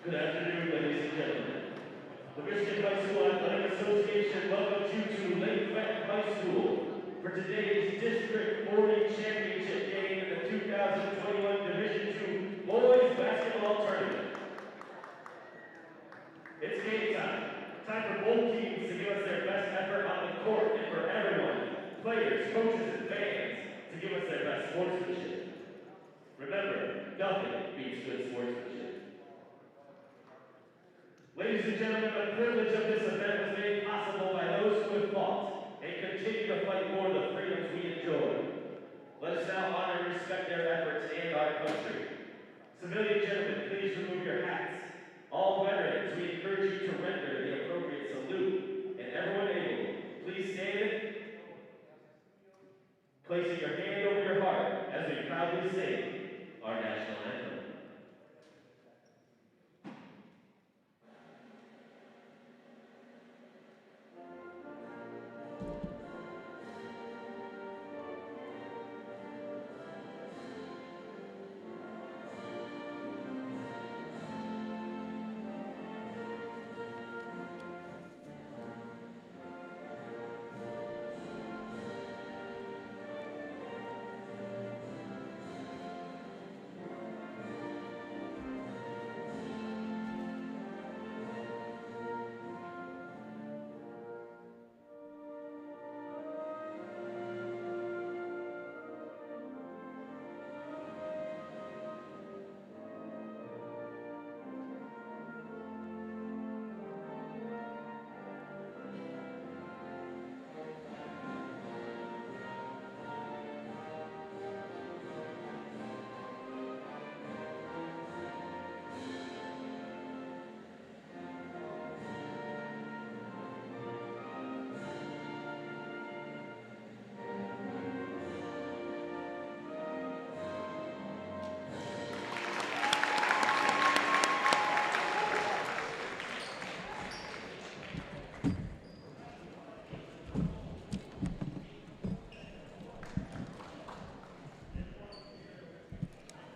Good afternoon, ladies and gentlemen. The Michigan High School Athletic Association welcomes you to Lake Fenton High School for today's District 40 Championship game in the 2021 Division II Boys Basketball Tournament. It's game time. Time for both teams to give us their best effort on the court and for everyone, players, coaches, and fans, to give us their best sportsmanship. Remember, nothing beats good sportsmanship. Ladies and gentlemen, the privilege of this event was made possible by those who have fought and continue to fight for the freedoms we enjoy. Let us now honor and respect their efforts and our country. Civilian gentlemen, please remove your hats. All veterans, we encourage you to render the appropriate salute. And everyone able, please stand, placing your hand over your heart as we proudly sing our national anthem.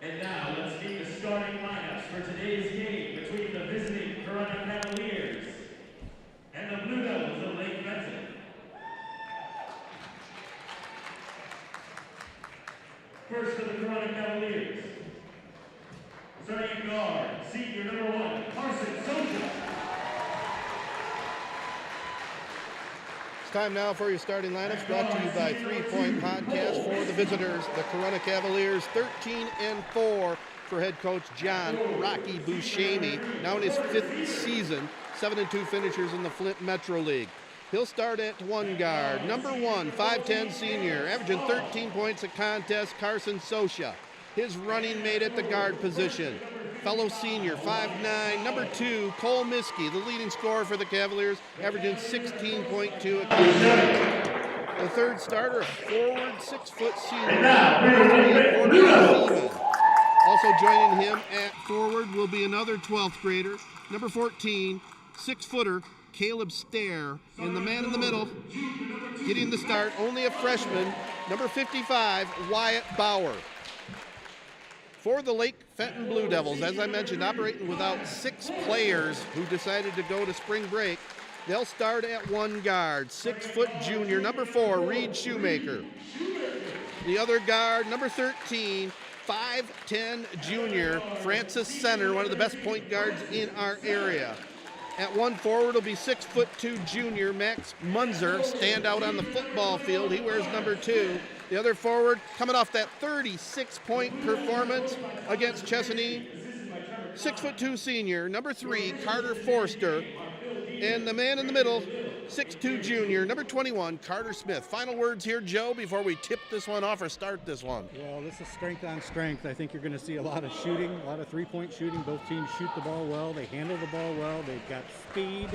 And now, let's meet the starting lineups for today's game between the visiting Corunna Cavaliers and the Blue Devils of Lake Fenton. First for the Corunna Cavaliers, starting at guard, senior number 1, Carson Socha. It's time now for your starting lineups, brought to you by 3 Point Podcast. For the visitors, the Corunna Cavaliers, 13-4 for head coach John Rocky Buscemi, now in his 5th season, 7-2 finishers in the Flint Metro League. He'll start at one guard, number 1, 5'10 senior, averaging 13 points a contest, Carson Socha. His running mate at the guard position, fellow senior, 5'9", number 2, Cole Miskey, the leading scorer for the Cavaliers, averaging 16.2 a contest. The third starter, a forward, 6-foot senior, number 3, Seaman. Also joining him at forward will be another 12th grader, number 14, 6-footer, Caleb Stair. And the man in the middle, getting the start, only a freshman, number 55, Wyatt Bauer. For the Lake Fenton Blue Devils, as I mentioned, operating without 6 players who decided to go to spring break, they'll start at one guard, 6-foot junior, number 4, Reed Shoemaker. The other guard, number 13, 5'10 junior, Francis Center, one of the best point guards in our area. At one forward will be 6'2" junior, Max Munzer, standout on the football field. He wears number 2. The other forward, coming off that 36-point performance against Chesaning, 6'2" senior, number 3, Carter Forster. And the man in the middle, 6'2" junior, number 21, Carter Smith. Final words here, Joe, before we tip this one off or start this one. Well, this is strength on strength. I think you're going to see a lot of shooting, a lot of three-point shooting. Both teams shoot the ball well. They handle the ball well. They've got speed.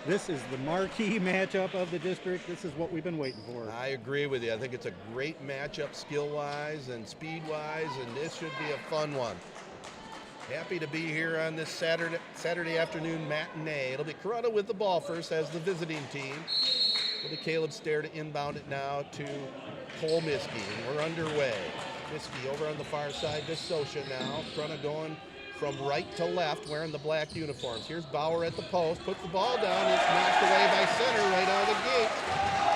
This is the marquee matchup of the district. This is what we've been waiting for. I agree with you. I think it's a great matchup skill-wise and speed-wise, and this should be a fun one. Happy to be here on this Saturday afternoon matinee. It'll be Corunna with the ball first as the visiting team. It'll be Caleb Stair to inbound it now to Cole Miskey, and we're underway. Miskey over on the far side to Socha now. Corunna going from right to left wearing the black uniforms. Here's Bauer at the post, puts the ball down, it's knocked away by center right out of the gate.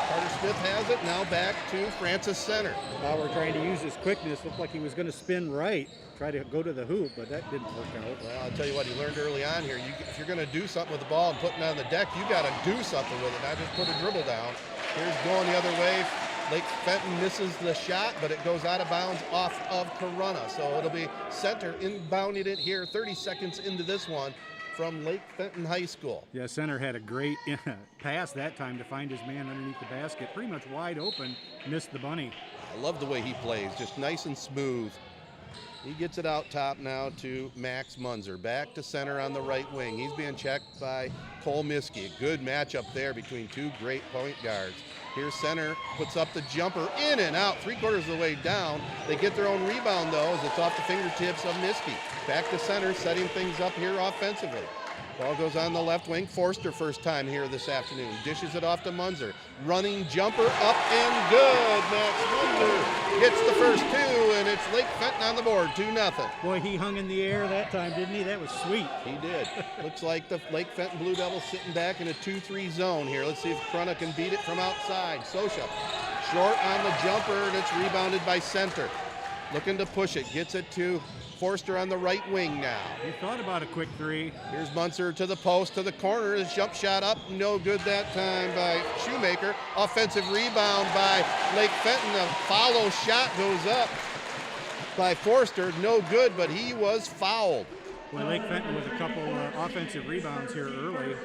Carter Smith has it, now back to Francis center. Bauer trying to use his quickness, looked like he was going to spin right, try to go to the hoop, but that didn't work out. Well, I'll tell you what, he learned early on here, if you're going to do something with the ball and putting it on the deck, you got to do something with it, not just put a dribble down. Here's going the other way. Lake Fenton misses the shot, but it goes out of bounds off of Corunna. So it'll be center inbounding it here 30 seconds into this one from Lake Fenton High School. Yeah, center had a great pass that time to find his man underneath the basket. Pretty much wide open, missed the bunny. I love the way he plays, just nice and smooth. He gets it out top now to Max Munzer. Back to center on the right wing. He's being checked by Cole Miskey. A good matchup there between two great point guards. Here's center, puts up the jumper, in and out, 3/4 of the way down. They get their own rebound, though, as it's off the fingertips of Miskey. Back to center, setting things up here offensively. Ball goes on the left wing. Forster first time here this afternoon. Dishes it off to Munzer. Running jumper up and good. Max Munzer gets the first two, and it's Lake Fenton on the board, 2-0. Boy, he hung in the air that time, didn't he? That was sweet. He did. Looks like the Lake Fenton Blue Devils sitting back in a 2-3 zone here. Let's see if Corunna can beat it from outside. Sosha short on the jumper, and it's rebounded by center. Looking to push it. Gets it to Forster on the right wing now. He thought about a quick three. Here's Munzer to the post, to the corner. His jump shot up, no good that time by Shoemaker. Offensive rebound by Lake Fenton. A follow shot goes up by Forster. No good, but he was fouled. Well, Lake Fenton with a couple offensive rebounds here early.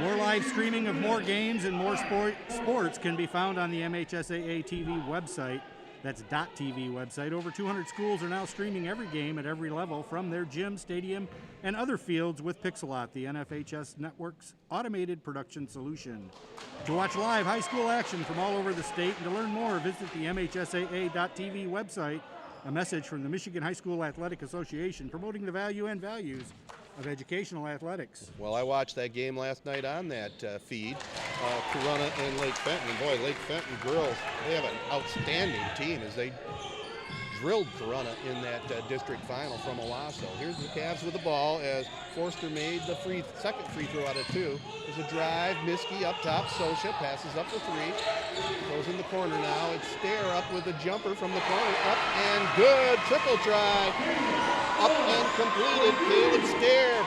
More live streaming of more games and more sports can be found on the MHSAA TV website. That's .TV website. Over 200 schools are now streaming every game at every level from their gym, stadium, and other fields with Pixelot, the NFHS Network's automated production solution. To watch live high school action from all over the state and to learn more, visit the MHSAA.TV website. A message from the Michigan High School Athletic Association promoting the value and values of educational athletics. Well, I watched that game last night on that feed, Corunna and Lake Fenton. And boy, Lake Fenton girls, they have an outstanding team as they drilled Corunna in that district final from Owasso. Here's the Cavs with the ball as Forster made the second free throw out of two. There's a drive, Miskey up top, Sosha passes up the three. Goes in the corner now. It's Stair up with a jumper from the corner. Up and good. Triple try. Up and completed. Caleb Stair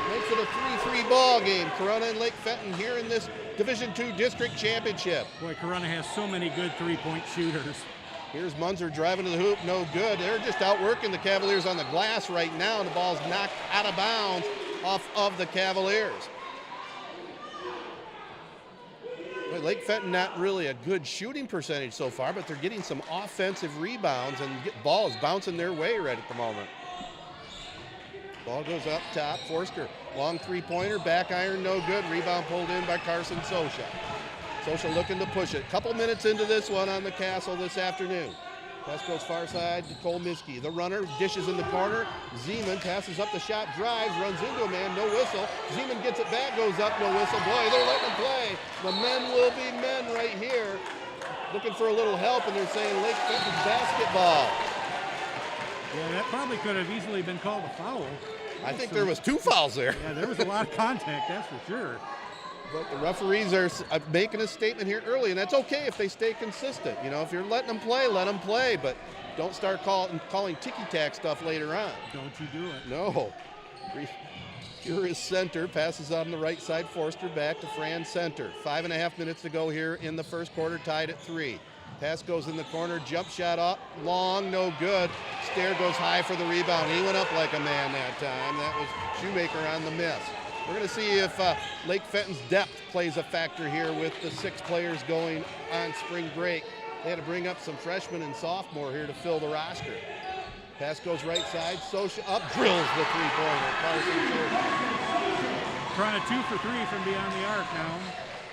makes it a 3-3 ball game. Corunna and Lake Fenton here in this Division II District Championship. Boy, Corunna has so many good three-point shooters. Here's Munzer driving to the hoop, no good. They're just outworking the Cavaliers on the glass right now, and the ball's knocked out of bounds off of the Cavaliers. Lake Fenton not really a good shooting percentage so far, but they're getting some offensive rebounds and balls bouncing their way right at the moment. Ball goes up top, Forster, long three-pointer, back iron, no good. Rebound pulled in by Carson Sosha. Sosha looking to push it. Couple minutes into this one on the Castle this afternoon. Pass goes far side to Cole Miskey. The runner dishes in the corner. Zeman passes up the shot, drives, runs into a man, no whistle. Zeman gets it back, goes up, no whistle. Boy, they're letting him play. The men will be men right here. Looking for a little help, and they're saying Lake Fenton basketball. Yeah, that probably could have easily been called a foul. I think there was 2 fouls there. Yeah, there was a lot of contact, that's for sure. But the referees are making a statement here early, and that's okay if they stay consistent. You know, if you're letting them play, let them play, but don't start calling ticky-tack stuff later on. Don't you do it. No. Here is center, passes on the right side, Forster back to Fran center. 5.5 minutes to go here in the first quarter, tied at 3. Pass goes in the corner, jump shot up, long, no good. Stair goes high for the rebound. He went up like a man that time. That was Shoemaker on the miss. We're going to see if Lake Fenton's depth plays a factor here with the 6 players going on spring break. They had to bring up some freshmen and sophomore here to fill the roster. Pass goes right side, Sosha up, drills the three-pointer. Trying a 2 for 3 from beyond the arc now.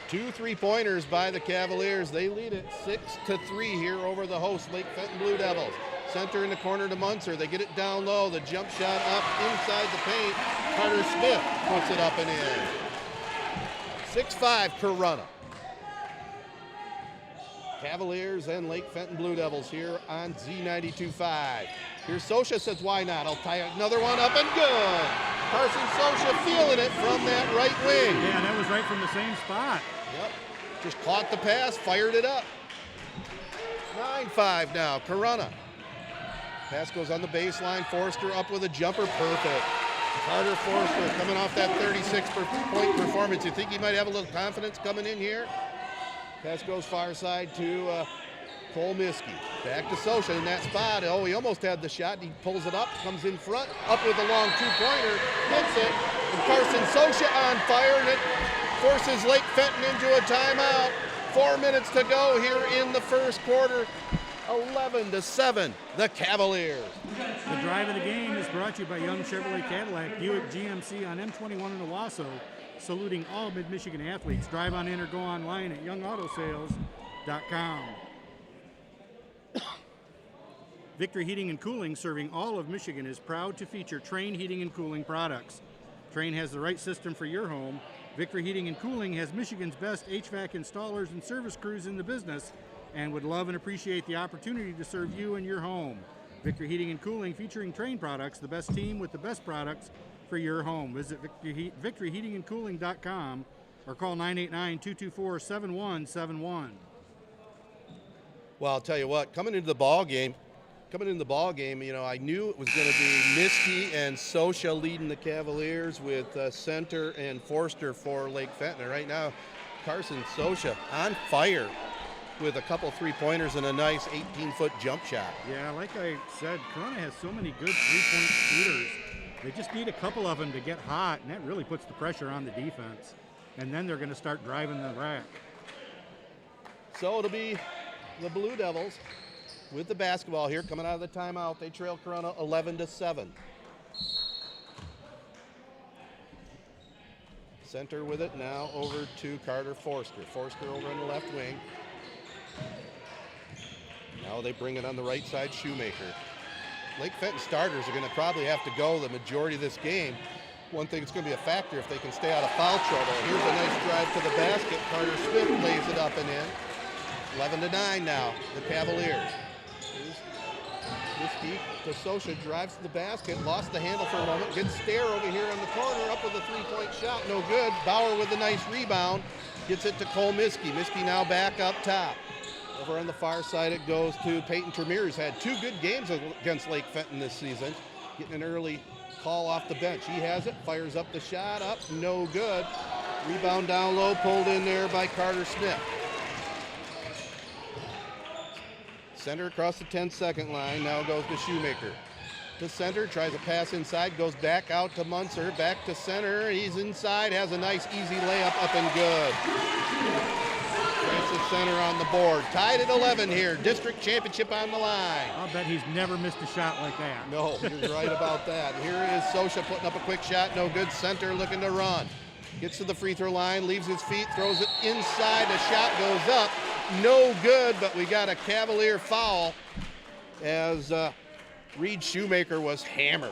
2 3-pointers by the Cavaliers. They lead it 6-3 here over the host, Lake Fenton Blue Devils. Center in the corner to Munzer. They get it down low. The jump shot up inside the paint. Carter Smith puts it up and in. 6-5 Corunna. Cavaliers and Lake Fenton Blue Devils here on Z92.5. Here's Sosha, says why not? I'll tie another one up and good. Carson Sosha feeling it from that right wing. Yeah, that was right from the same spot. Yep, just caught the pass, fired it up. 9-5 now, Corunna. Pass goes on the baseline, Forster up with a jumper, perfect. Carter Forster coming off that 36-point performance. You think he might have a little confidence coming in here? Pass goes far side to Cole Miskey. Back to Sosha in that spot. Oh, he almost had the shot. He pulls it up, comes in front, up with a long two-pointer, hits it. And Carson Sosha on fire, and it forces Lake Fenton into a timeout. 4 minutes to go here in the first quarter. 11-7, the Cavaliers. The drive of the game is brought to you by Young Chevrolet Cadillac, Buick GMC on M21 in Owasso, saluting all Mid-Michigan athletes. Drive on in or go online at youngautosales.com. Victory Heating and Cooling, serving all of Michigan, is proud to feature Train Heating and Cooling products. Train has the right system for your home. Victory Heating and Cooling has Michigan's best HVAC installers and service crews in the business, and would love and appreciate the opportunity to serve you and your home. Victory Heating and Cooling, featuring Train products, the best team with the best products for your home. Visit victoryheatingandcooling.com or call 989-224-7171. Well, I'll tell you what, coming into the ball game, you know, I knew it was going to be Miskey and Sosha leading the Cavaliers with Center and Forster for Lake Fenton. Right now, Carson Sosha on fire with a couple three-pointers and a nice 18-foot jump shot. Yeah, like I said, Corunna has so many good three-point shooters. They just need a couple of them to get hot, and that really puts the pressure on the defense. And then they're going to start driving the rack. So it'll be the Blue Devils with the basketball here coming out of the timeout. They trail Corunna 11-7. Center with it now over to Carter Forster. Forster over on the left wing. Now they bring it on the right side, Shoemaker. Lake Fenton starters are going to probably have to go the majority of this game. One thing that's going to be a factor if they can stay out of foul trouble. Here's a nice drive to the basket. Carter Smith lays it up and in. 11-9 now, the Cavaliers. Miskey to Sosha, drives to the basket, lost the handle for a moment, gets Stair over here on the corner, up with a three-point shot, no good. Bauer with a nice rebound, gets it to Cole Miskey. Miskey now back up top. Over on the far side it goes to Peyton Tremere, who's had 2 good games against Lake Fenton this season. Getting an early call off the bench. He has it, fires up the shot, up, no good. Rebound down low, pulled in there by Carter Smith. Center across the 10-second line, now goes to Shoemaker. To center, tries a pass inside, goes back out to Munzer, back to center. He's inside, has a nice easy layup up and good. Francis Center on the board. Tied at 11 here. District championship on the line. I'll bet he's never missed a shot like that. No, you're right about that. Here is Sosha putting up a quick shot. No good. Center looking to run. Gets to the free throw line, leaves his feet, throws it inside. The shot goes up. No good, but we got a Cavalier foul as Reed Shoemaker was hammered.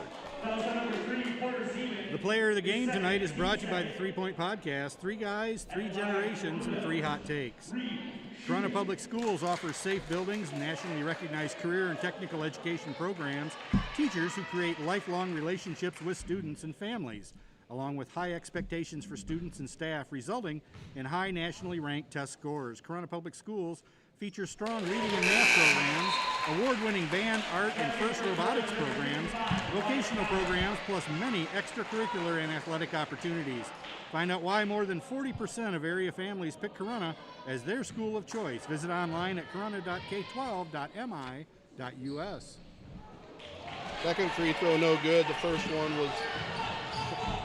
The player of the game tonight is brought to you by the 3 Point Podcast. 3 guys, 3 generations, and 3 hot takes. Corunna Public Schools offers safe buildings, nationally recognized career and technical education programs, teachers who create lifelong relationships with students and families, along with high expectations for students and staff, resulting in high nationally ranked test scores. Corunna Public Schools features strong reading and math programs, award-winning band, art, and FIRST robotics programs, vocational programs, plus many extracurricular and athletic opportunities. Find out why more than 40% of area families pick Corunna as their school of choice. Visit online at corunna.k12.mi.us. Second free throw no good. The first one was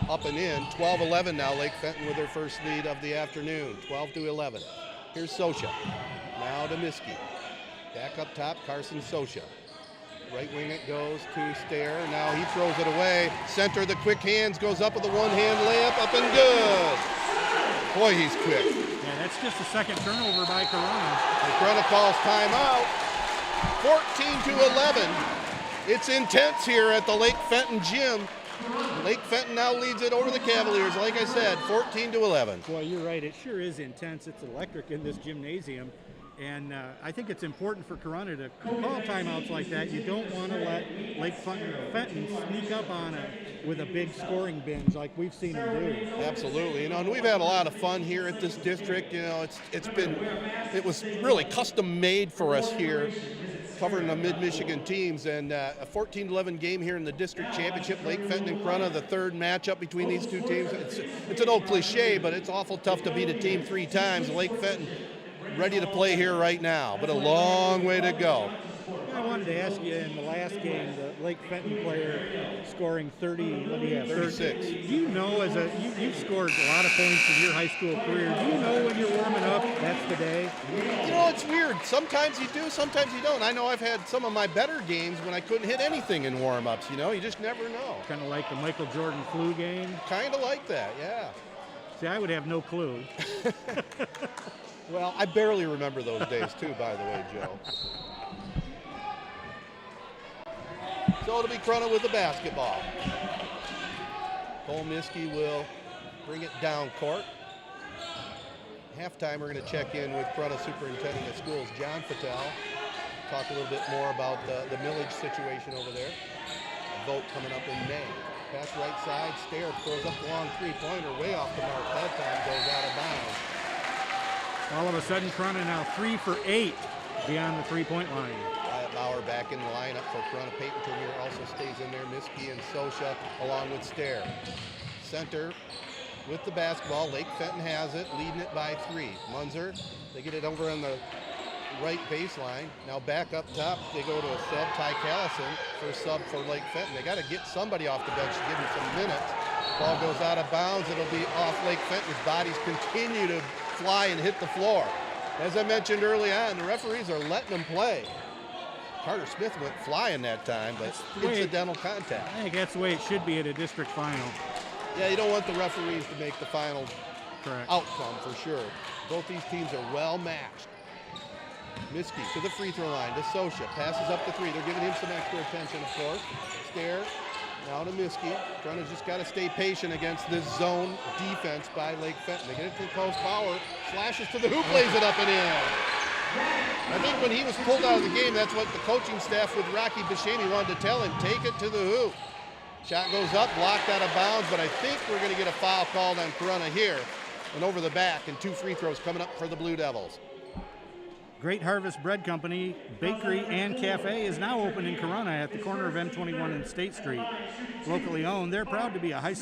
up and in. 12-11 now. Lake Fenton with their first lead of the afternoon. 12-11. Here's Sosha. Now to Miskey. Back up top, Carson Sosha. Right wing it goes to Stair. Now he throws it away. Center, the quick hands, goes up with a one-hand layup, up and good. Boy, he's quick. Yeah, that's just the second turnover by Corunna. Corunna calls timeout. 14-11. It's intense here at the Lake Fenton gym. Lake Fenton now leads it over the Cavaliers, like I said, 14-11. Well, you're right. It sure is intense. It's electric in this gymnasium. And I think it's important for Corunna to call timeouts like that. You don't want to let Lake Fenton sneak up on it with a big scoring binge like we've seen them do. Absolutely, and we've had a lot of fun here at this district. It was really custom made for us here, covering the Mid-Michigan teams, and a 14-11 game here in the district championship. Lake Fenton and Corunna, the third matchup between these two teams. It's an old cliche, but it's awful tough to beat a team 3 times. Lake Fenton ready to play here right now, but a long way to go. I wanted to ask you, in the last game, the Lake Fenton player scoring 36. Do you know, you've scored a lot of points in your high school career, do you know when you're warming up, that's the day? It's weird. Sometimes you do, sometimes you don't. I know I've had some of my better games when I couldn't hit anything in warm-ups, you just never know. Kind of like the Michael Jordan flu game? Kind of like that, yeah. See, I would have no clue. Well, I barely remember those days too, by the way, Joe. So it'll be Corunna with the basketball. Cole Miskey will bring it down court. Halftime, we're going to check in with Corunna Superintendent of Schools, John Patel. Talk a little bit more about the millage situation over there. A vote coming up in May. Pass right side, Stair throws up the long three-pointer, way off the mark. That time goes out of bounds. All of a sudden, Corunna now 3 for 8 beyond the three-point line. Wyatt Bauer back in the lineup for Corunna. Peyton Turnier also stays in there. Miskey and Sosha along with Stair. Center with the basketball. Lake Fenton has it, leading it by 3. Munzer, they get it over on the right baseline. Now back up top, they go to a sub. Ty Callison for sub for Lake Fenton. They got to get somebody off the bench to give him some minutes. Ball goes out of bounds. It'll be off Lake Fenton's. Bodies continue to fly and hit the floor. As I mentioned early on, the referees are letting them play. Carter Smith went flying that time, but incidental contact. I think that's the way it should be at a district final. Yeah, you don't want the referees to make the final Correct. Outcome for sure. Both these teams are well matched. Miskey to the free throw line to Sosha. Passes up the 3. They're giving him some extra attention, of course. Stair now to Miskey. Corunna's just got to stay patient against this zone defense by Lake Fenton. They get it to the post. Power slashes to the hoop, lays it up and in. I think when he was pulled out of the game, that's what the coaching staff with Rocky Buscemi wanted to tell him. Take it to the hoop. Shot goes up, blocked out of bounds, but I think we're going to get a foul called on Corunna here. And over the back, and 2 free throws coming up for the Blue Devils. Great Harvest Bread Company, Bakery and Cafe is now open in Corunna at the corner of M21 and State Street. Locally owned, they're proud to be a high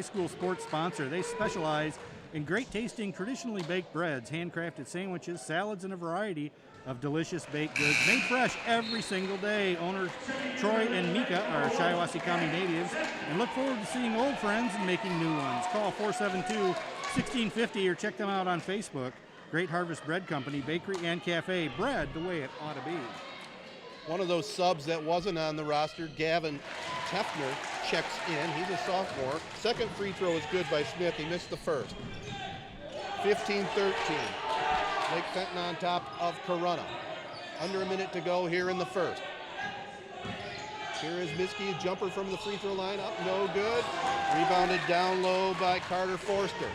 school sports sponsor. They specialize in great tasting, traditionally baked breads, handcrafted sandwiches, salads, and a variety of delicious baked goods made fresh every single day. Owners Troy and Mika are Shiawassee County natives and look forward to seeing old friends and making new ones. Call 472-1650 or check them out on Facebook. Great Harvest Bread Company, Bakery and Cafe, bread the way it ought to be. One of those subs that wasn't on the roster, Gavin Tefner, checks in. He's a sophomore. Second free throw is good by Smith. He missed the first. 15-13. Lake Fenton on top of Corunna. Under a minute to go here in the first. Here is Miskey, a jumper from the free throw line, up, no good. Rebounded down low by Carter Forster.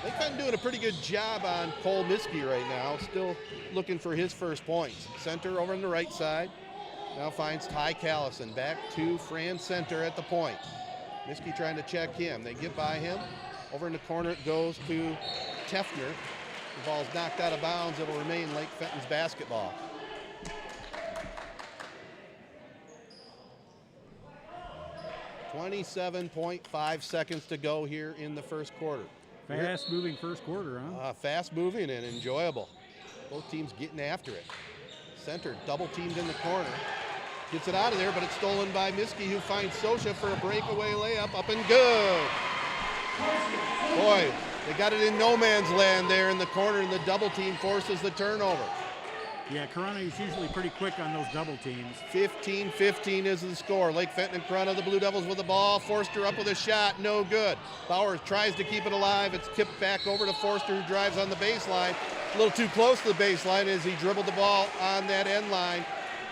Lake Fenton doing a pretty good job on Cole Miskey right now, still looking for his first points. Center over on the right side. Now finds Ty Callison, back to Fran Center at the point. Miskey trying to check him. They get by him. Over in the corner it goes to Tefner. The ball's knocked out of bounds. It'll remain Lake Fenton's basketball. .5 seconds to go here in the first quarter. Fast-moving first quarter, huh? Fast-moving and enjoyable. Both teams getting after it. Center double-teamed in the corner. Gets it out of there, but it's stolen by Miskey, who finds Sosha for a breakaway layup. Up and good. Boy, they got it in no man's land there in the corner, and the double-team forces the turnover. Yeah, Corunna is usually pretty quick on those double teams. 15-15 is the score. Lake Fenton and Corunna, the Blue Devils with the ball. Forster up with a shot, no good. Bauer tries to keep it alive. It's tipped back over to Forster, who drives on the baseline. A little too close to the baseline as he dribbled the ball on that end line.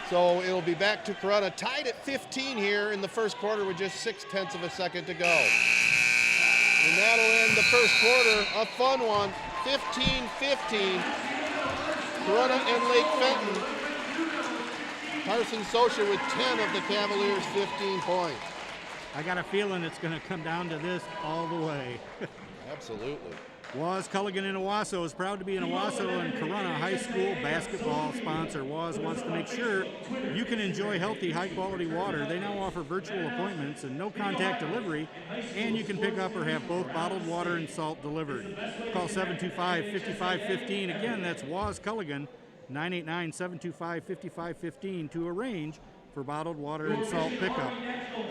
So it'll be back to Corunna, tied at 15 here in the first quarter with just 0.6 of a second to go. And that'll end the first quarter, a fun one, 15-15. Corunna and Lake Fenton. Carson Socha with 10 of the Cavaliers' 15 points. I got a feeling it's going to come down to this all the way. Absolutely. Waz Culligan in Owasso is proud to be an Owasso and Corunna High School basketball sponsor. Waz wants to make sure you can enjoy healthy, high-quality water. They now offer virtual appointments and no-contact delivery, and you can pick up or have both bottled water and salt delivered. Call 725-5515. Again, that's Waz Culligan, 989-725-5515 to arrange for bottled water and salt pickup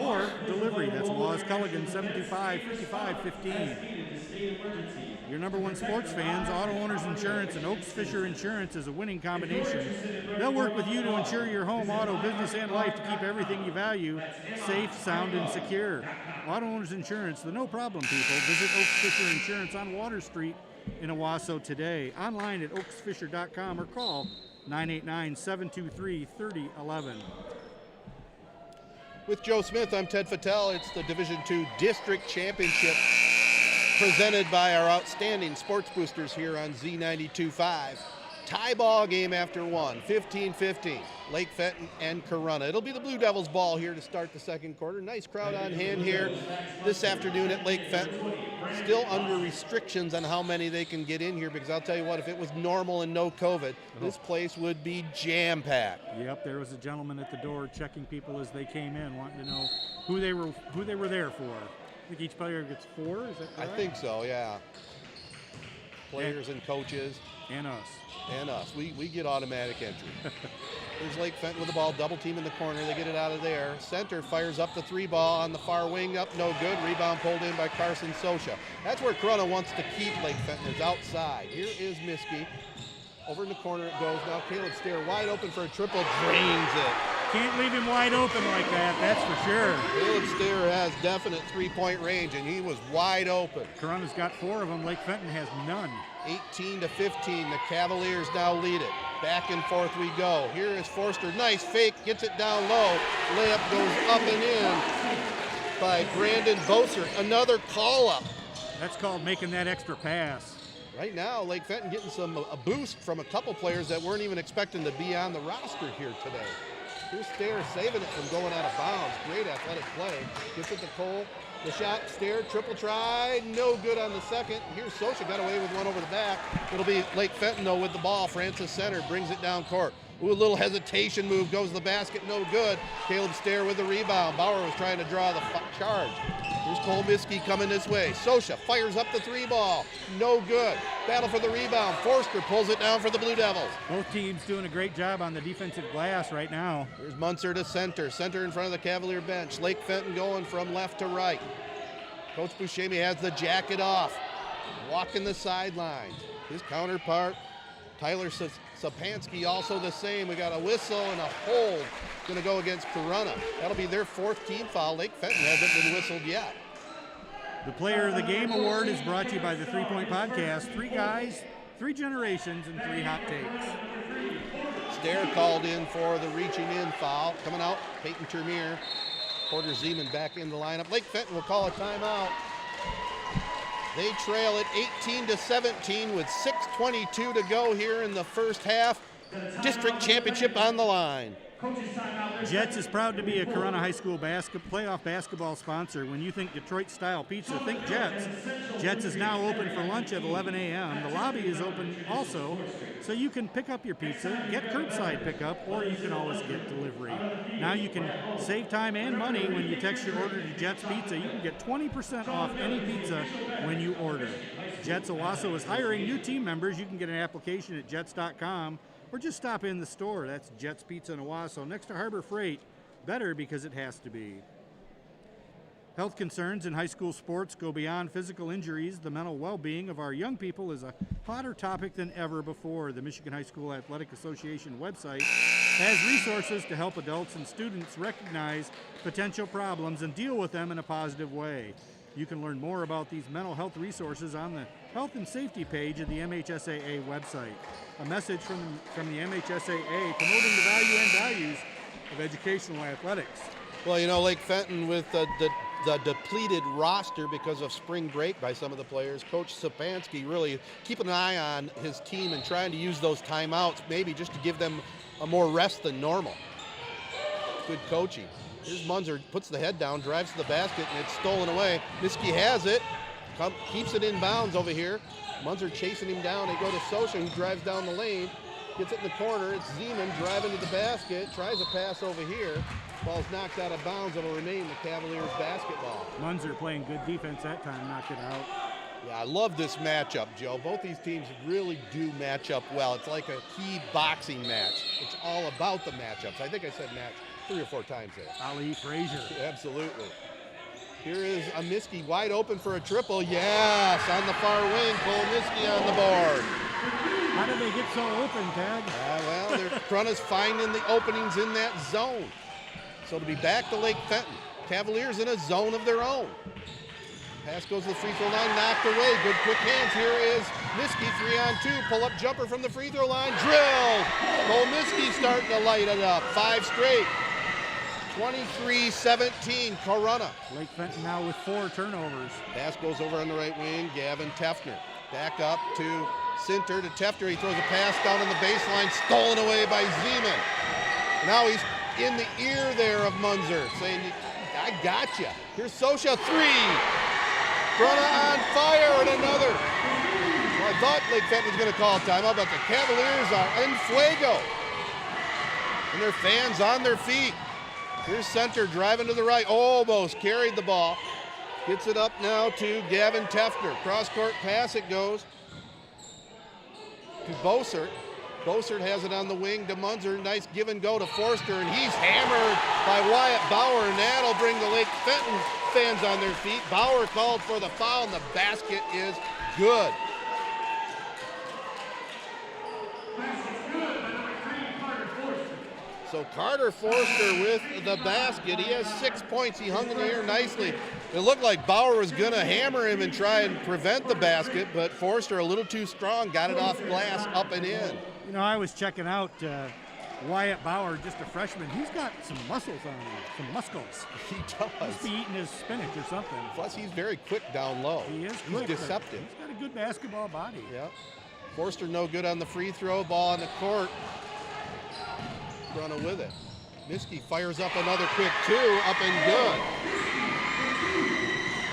or delivery. That's Waz Culligan, 725-5515. Your number one sports fans, Auto Owners Insurance and Oaks Fisher Insurance is a winning combination. They'll work with you to insure your home, auto, business, and life to keep everything you value safe, sound, and secure. Auto Owners Insurance, the no-problem people. Visit Oaks Fisher Insurance on Water Street in Owasso today. Online at oaksfisher.com or call 989-723-3011. With Joe Smith, I'm Ted Fattel. It's the Division II District Championship presented by our outstanding sports boosters here on Z92.5. Tie ball game after one, 15-15, Lake Fenton and Corunna. It'll be the Blue Devils ball here to start the second quarter. Nice crowd on hand here this afternoon at Lake Fenton. Still under restrictions on how many they can get in here, because I'll tell you what, if it was normal and no COVID, this place would be jam-packed. Yep, there was a gentleman at the door checking people as they came in, wanting to know who they were there for. I think each player gets 4, is that correct? I think so, yeah. Players and coaches. And us. And us. We get automatic entry. There's Lake Fenton with the ball, double team in the corner. They get it out of there. Center fires up the 3 ball on the far wing, up no good. Rebound pulled in by Carson Socha. That's where Corunna wants to keep Lake Fenton, is outside. Here is Miskey. Over in the corner it goes. Now Caleb Stair wide open for a triple, drains it. Can't leave him wide open like that, that's for sure. Caleb Stair has definite three-point range, and he was wide open. Corunna's got 4 of them. Lake Fenton has none. 18-15, the Cavaliers now lead it. Back and forth we go. Here is Forster, nice fake, gets it down low. Layup goes up and in by Brandon Boser. Another call-up. That's called making that extra pass. Right now, Lake Fenton getting a boost from a couple players that weren't even expecting to be on the roster here today. Here's Stair saving it from going out of bounds. Great athletic play. Gets it to Cole. The shot, Stair, triple try, no good on the second. Here's Socha, got away with one over the back. It'll be Lake Fenton, though, with the ball. Francis center, brings it down court. Ooh, a little hesitation move, goes to the basket, no good. Caleb Stair with the rebound. Bauer was trying to draw the charge. Here's Cole Miskey coming this way. Socha fires up the 3 ball, no good. Battle for the rebound. Forster pulls it down for the Blue Devils. Both teams doing a great job on the defensive glass right now. Here's Munzer to center. Center in front of the Cavalier bench. Lake Fenton going from left to right. Coach Buscemi has the jacket off. Walking the sidelines. His counterpart, Tyler Sapansky, also the same. We got a whistle and a hold. Going to go against Corunna. That'll be their 4th team foul. Lake Fenton hasn't been whistled yet. The Player of the Game Award is brought to you by the 3 Point Podcast. 3 guys, 3 generations, and 3 hot takes. Stair called in for the reaching in foul. Coming out, Peyton Termier. Porter Zeman back in the lineup. Lake Fenton will call a timeout. They trail it 18-17 with 6:22 to go here in the first half. District championship on the line. Jets is proud to be a Corunna High School playoff basketball sponsor. When you think Detroit-style pizza, think Jets. Jets is now open for lunch at 11 a.m. The lobby is open also, so you can pick up your pizza, get curbside pickup, or you can always get delivery. Now you can save time and money when you text your order to Jets Pizza. You can get 20% off any pizza when you order. Jets Owasso is hiring new team members. You can get an application at jets.com. Or just stop in the store. That's Jets Pizza in Owasso, next to Harbor Freight. Better because it has to be. Health concerns in high school sports go beyond physical injuries. The mental well-being of our young people is a hotter topic than ever before. The Michigan High School Athletic Association website has resources to help adults and students recognize potential problems and deal with them in a positive way. You can learn more about these mental health resources on the Health and Safety page of the MHSAA website. A message from the MHSAA promoting the value and values of educational athletics. Well, you know, Lake Fenton with the the depleted roster because of spring break by some of the players. Coach Sapansky really keeping an eye on his team and trying to use those timeouts maybe just to give them a more rest than normal. Good coaching. Here's Munzer, puts the head down, drives to the basket, and it's stolen away. Miskey has it, keeps it in bounds over here. Munzer chasing him down. They go to Sosha, who drives down the lane, gets it in the corner. It's Zeman driving to the basket, tries a pass over here. Ball's knocked out of bounds. It'll remain the Cavaliers basketball. Munzer playing good defense that time, knocked it out. Yeah, I love this matchup, Joe. Both these teams really do match up well. It's like a key boxing match. It's all about the matchups. I think I said match 3 or 4 times there. Ali Frazier. Absolutely. Here is Miskey wide open for a triple. Yes, on the far wing. Cole Miskey on the board. How did they get so open, Tag? Well, Corunna's finding the openings in that zone. So to be back to Lake Fenton. Cavaliers in a zone of their own. Pass goes to the free throw line, knocked away. Good quick hands. Here is Miskey, 3-on-2. Pull-up jumper from the free throw line. Drilled. Cole Miskey starting to light it up. 5 straight. 23-17, Corunna. Lake Fenton now with 4 turnovers. Pass goes over on the right wing. Gavin Tefner. Back up to Sinter to Tefner. He throws a pass down on the baseline. Stolen away by Zeman. Now he's in the ear there of Munzer, saying, I got you. Here's Sosha, 3. Corunna on fire, and another. Well, I thought Lake Fenton was going to call a timeout, but the Cavaliers are en fuego. And their fans on their feet. Here's Center driving to the right, almost carried the ball. Gets it up now to Gavin Tefner. Cross-court pass it goes to Bossert. Bossert has it on the wing to Munzer. Nice give and go to Forster, and he's hammered by Wyatt Bauer, and that'll bring the Lake Fenton fans on their feet. Bauer called for the foul, and the basket is good. So Carter Forster with the basket. He has 6 points. He hung in the air nicely. It looked like Bauer was going to hammer him and try and prevent the basket, but Forster a little too strong, got it off glass, up and in. You know, I was checking out Wyatt Bauer, just a freshman. He's got some muscles on him, some muscles. He does. Must be eating his spinach or something. Plus, he's very quick down low. He is He's quick, deceptive. He's got a good basketball body. Yeah. Forster no good on the free throw. Ball on the court. Corunna with it. Miskey fires up another quick 2, up and good.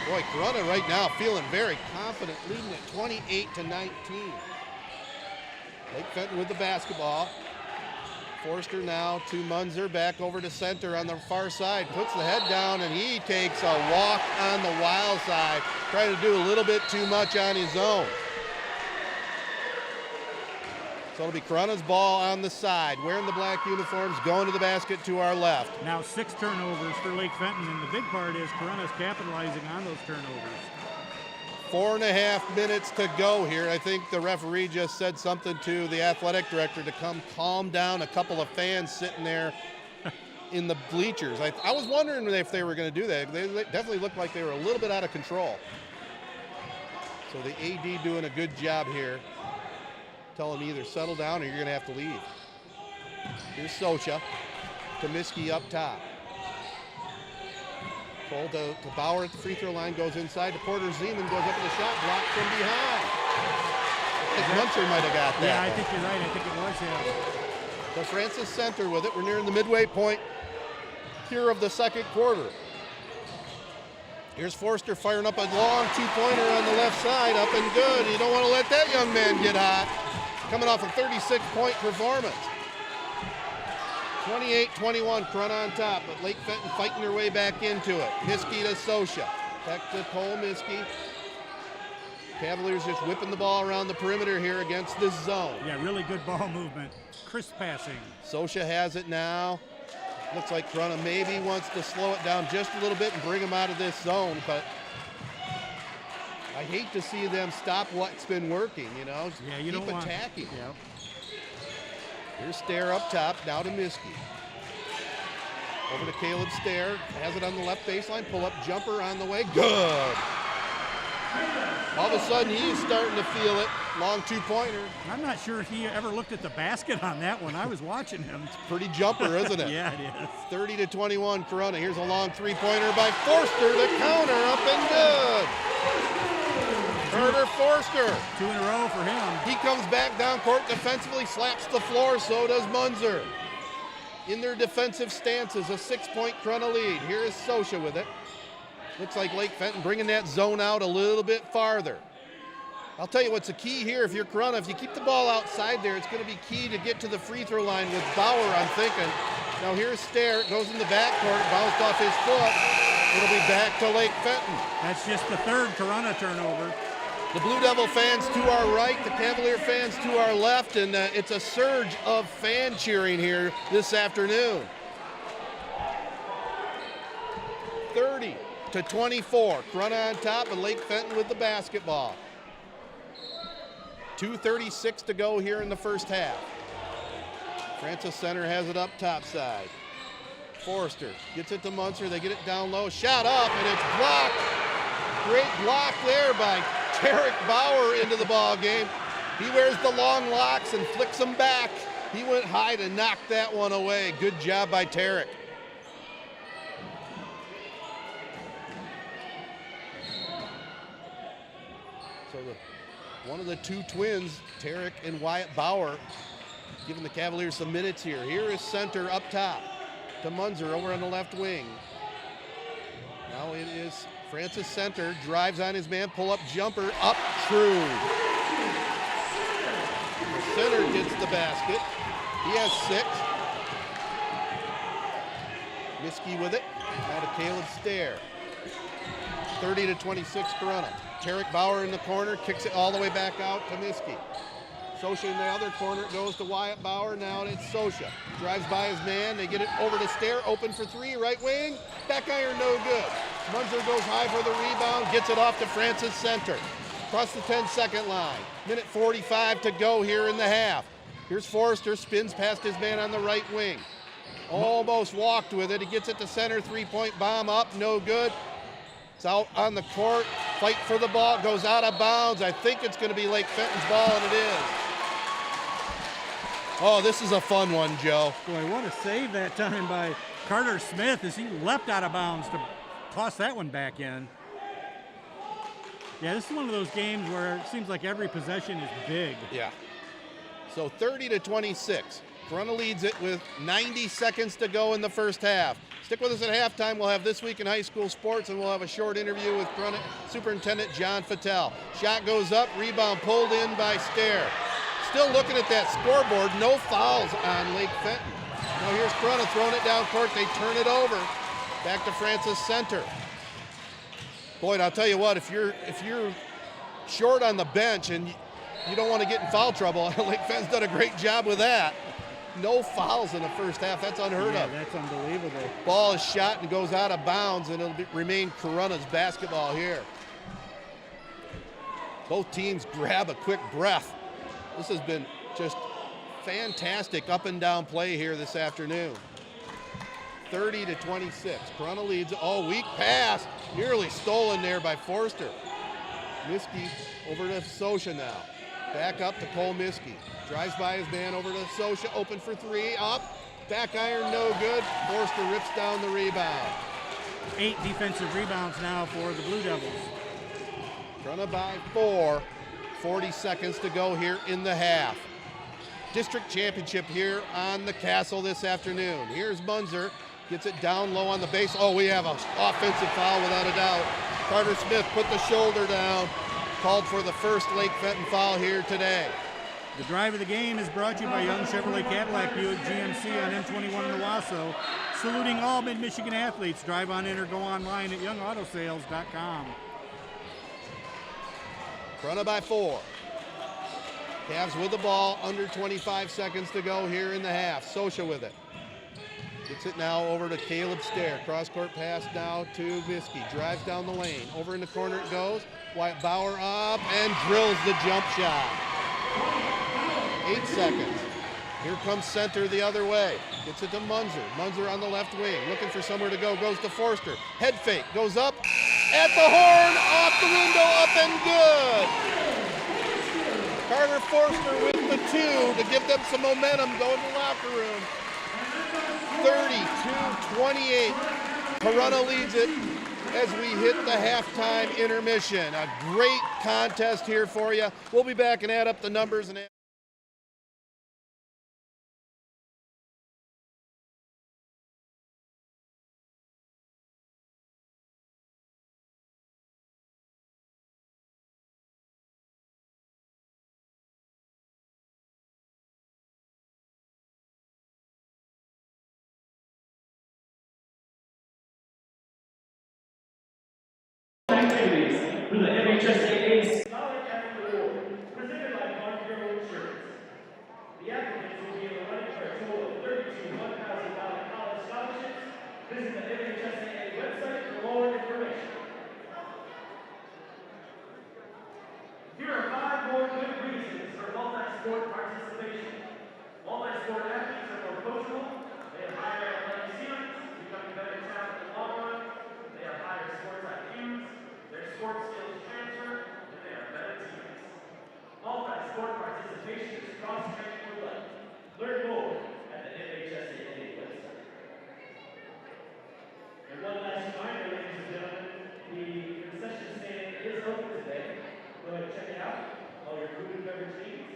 Boy, Corunna right now feeling very confident, leading at 28-19. Lake Fenton with the basketball. Forster now to Munzer, back over to Center on the far side. Puts the head down, and he takes a walk on the wild side. Trying to do a little bit too much on his own. So it'll be Corunna's ball on the side, wearing the black uniforms, going to the basket to our left. Now 6 turnovers for Lake Fenton, and the big part is Corunna's capitalizing on those turnovers. 4.5 minutes to go here. I think the referee just said something to the athletic director to come calm down a couple of fans sitting there in the bleachers. I was wondering if they were going to do that. They definitely looked like they were a little bit out of control. So the AD doing a good job here. Tell him either settle down or you're going to have to leave. Here's Sosha. Tomiski up top. Cole to Bauer at the free throw line, goes inside to Porter Zeman, goes up with a shot block from behind. I think Munzer might have got that. Yeah, I think you're right. I think it was him. So Francis Center with it. We're nearing the midway point here of the second quarter. Here's Forster firing up a long 2-pointer on the left side, up and good. You don't want to let that young man get hot. Coming off a 36-point performance. 28-21, Corunna on top, but Lake Fenton fighting their way back into it. Miskey to Sosha. Back to Cole Miskey. Cavaliers just whipping the ball around the perimeter here against this zone. Yeah, really good ball movement. Crisp passing. Sosha has it now. Looks like Corunna maybe wants to slow it down just a little bit and bring them out of this zone, but I hate to see them stop what's been working, you know. Yeah, you keep don't attacking. Yeah. Here's Stair up top, now to Miskey. Over to Caleb Stair, has it on the left baseline, pull-up jumper on the way, good. All of a sudden, he's starting to feel it. Long two-pointer. I'm not sure if he ever looked at the basket on that one. I was watching him. Pretty jumper, isn't it? Yeah, it is. 30-21, Corunna. Here's a long three-pointer by Forster. The counter up and good. Carter Forster. 2 in a row for him. He comes back down court defensively, slaps the floor, so does Munzer. In their defensive stances, a 6-point Corunna lead. Here is Sosha with it. Looks like Lake Fenton bringing that zone out a little bit farther. I'll tell you what's the key here if you're Corunna. If you keep the ball outside there, it's going to be key to get to the free throw line with Bauer, I'm thinking. Now here's Stair. It goes in the backcourt, bounced off his foot. It'll be back to Lake Fenton. That's just the third Corunna turnover. The Blue Devil fans to our right, the Cavalier fans to our left, and it's a surge of fan cheering here this afternoon. 30-24, Corunna on top and Lake Fenton with the basketball. 2:36 to go here in the first half. Francis Center has it up top side. Forster gets it to Munzer. They get it down low. Shot up, and it's blocked. Great block there by Tarek Bauer into the ball game. He wears the long locks and flicks them back. He went high to knock that one away. Good job by Tarek. So one of the two twins, Tarek and Wyatt Bauer, giving the Cavaliers some minutes here. Here is Center up top to Munzer over on the left wing. Now it is Francis Center, drives on his man, pull-up jumper, up, true. Center gets the basket. He has 6. Miskey with it. Now to Caleb Stair. 30-26 Corunna. Tarek Bauer in the corner, kicks it all the way back out to Miskey. Sosha in the other corner, it goes to Wyatt Bauer, now it's Sosha. Drives by his man, they get it over to Stair, open for 3, right wing, back iron, no good. Munzer goes high for the rebound, gets it off to Francis Center. Across the 10-second line. Minute 45 to go here in the half. Here's Forster, spins past his man on the right wing. Almost walked with it, he gets it to Center, 3-point bomb up, no good. It's out on the court, fight for the ball, goes out of bounds. I think it's going to be Lake Fenton's ball, and it is. Oh, this is a fun one, Joe. Boy, what a save that time by Carter Smith as he leapt out of bounds to toss that one back in. Yeah, this is one of those games where it seems like every possession is big. Yeah. So 30-26. Corunna leads it with 90 seconds to go in the first half. Stick with us at halftime. We'll have This Week in High School Sports, and we'll have a short interview with Corunna Superintendent John Fattel. Shot goes up, rebound pulled in by Stair. Still looking at that scoreboard, no fouls on Lake Fenton. Now here's Corunna throwing it down court. They turn it over. Back to Francis Center. Boyd, I'll tell you what, if you're short on the bench and you don't want to get in foul trouble, Lake Fenton's done a great job with that. No fouls in the first half. That's unheard of. That's unbelievable. Ball is shot and goes out of bounds, and it'll remain Corunna's basketball here. Both teams grab a quick breath. This has been just fantastic up and down play here this afternoon. 30-26. Corunna leads. Oh, weak pass. Nearly stolen there by Forster. Miskey over to Sosha now. Back up to Cole Miskey. Drives by his man over to Sosha, open for 3, up. Back iron, no good. Forster rips down the rebound. 8 defensive rebounds now for the Blue Devils. Corunna by 4. 40 seconds to go here in the half. District championship here on the Castle this afternoon. Here's Munzer. Gets it down low on the base. Oh, we have an offensive foul without a doubt. Carter Smith put the shoulder down. Called for the first Lake Fenton foul here today. The drive of the game is brought to you by Young Chevrolet Cadillac Buick GMC on M21 in Owasso. Saluting all Mid-Michigan athletes. Drive on in or go online at youngautosales.com. Corunna by 4. Cavs with the ball, under 25 seconds to go here in the half. Sosha with it. Gets it now over to Caleb Stair. Cross-court pass now to Miskey. Drives down the lane. Over in the corner it goes. Wyatt Bauer up and drills the jump shot. 8 seconds. Here comes Center the other way. Gets it to Munzer. Munzer on the left wing. Looking for somewhere to go. Goes to Forster. Head fake. Goes up. at the horn, off the window, up and good. Carter Forster with the 2 to give them some momentum going to the locker room. 32-28. Corunna leads it as we hit the halftime intermission. A great contest here for you. We'll be back and add up the numbers and activities for the MHSAA Scholar Athlete Award, presented by Farm Bureau Insurance. The applicants will be in the running for a total of 32 $1,000 college scholarships. Visit the MHSAA website for more information. Here are 5 more good reasons for multi-sport participation. Multi-sport athletes are more coachable, they have higher athletic ceilings, becoming better talent in the long run, they have higher sports IQs, their sports skills transfer, and they are better teammates. Multi-sport participation is cross-training for life. Learn more at the MHSAA website. And one last reminder, ladies and gentlemen, the concession stand is open today. Go ahead and check it out. All your food and beverage needs.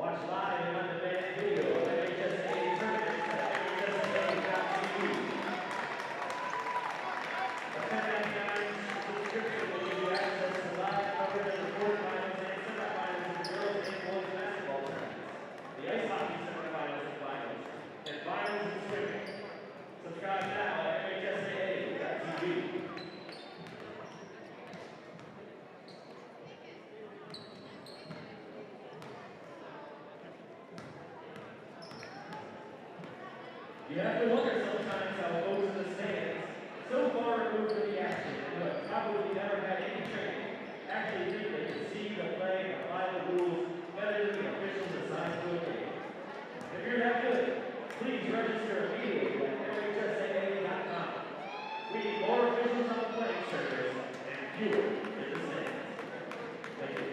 Watch live and on-demand video of MHSA tournaments at MHSA.tv. Attending guys, subscription will give you access to live coverage of the quarterfinals and semifinals of the girls and boys basketball tournaments, the ice hockey semifinals and finals, and finals in swimming. Subscribe now at MHSA.tv. You have to wonder sometimes how those in the stands, so far removed from the action, who have probably never had any training, actually think they can see the play and apply the rules better than the officials assigned to a game. If you're that good, please register immediately at MHSAA.com. We need more officials on the playing surface and fewer in the stands. Thank you.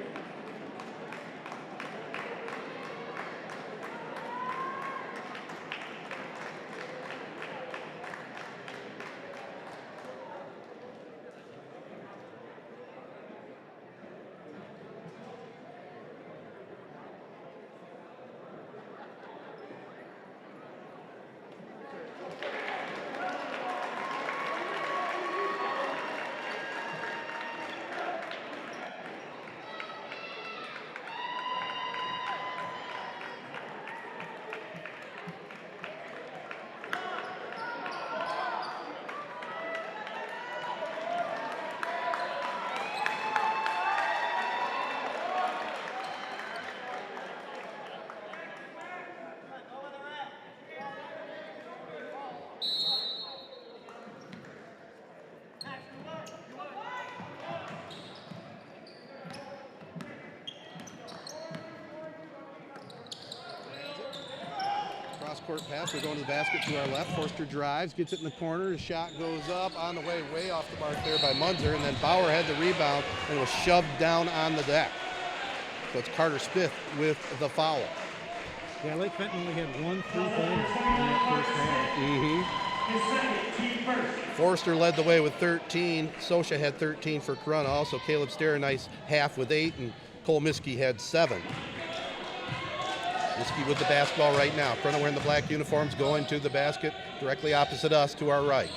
Cross-court pass. We're going to the basket to our left. Forster drives, gets it in the corner. The shot goes up on the way off the mark there by Munzer, and then Bauer had the rebound and was shoved down on the deck. So it's Carter Smith with the foul. Yeah, Lake Fenton only had 1 3-pointer in that first half. Forster led the way with 13. Sosha had 13 for Corunna. Also, Caleb Stair, a nice half with 8, and Cole Miskey had 7. Miskey with the basketball right now. Corunna wearing the black uniforms, going to the basket directly opposite us to our right.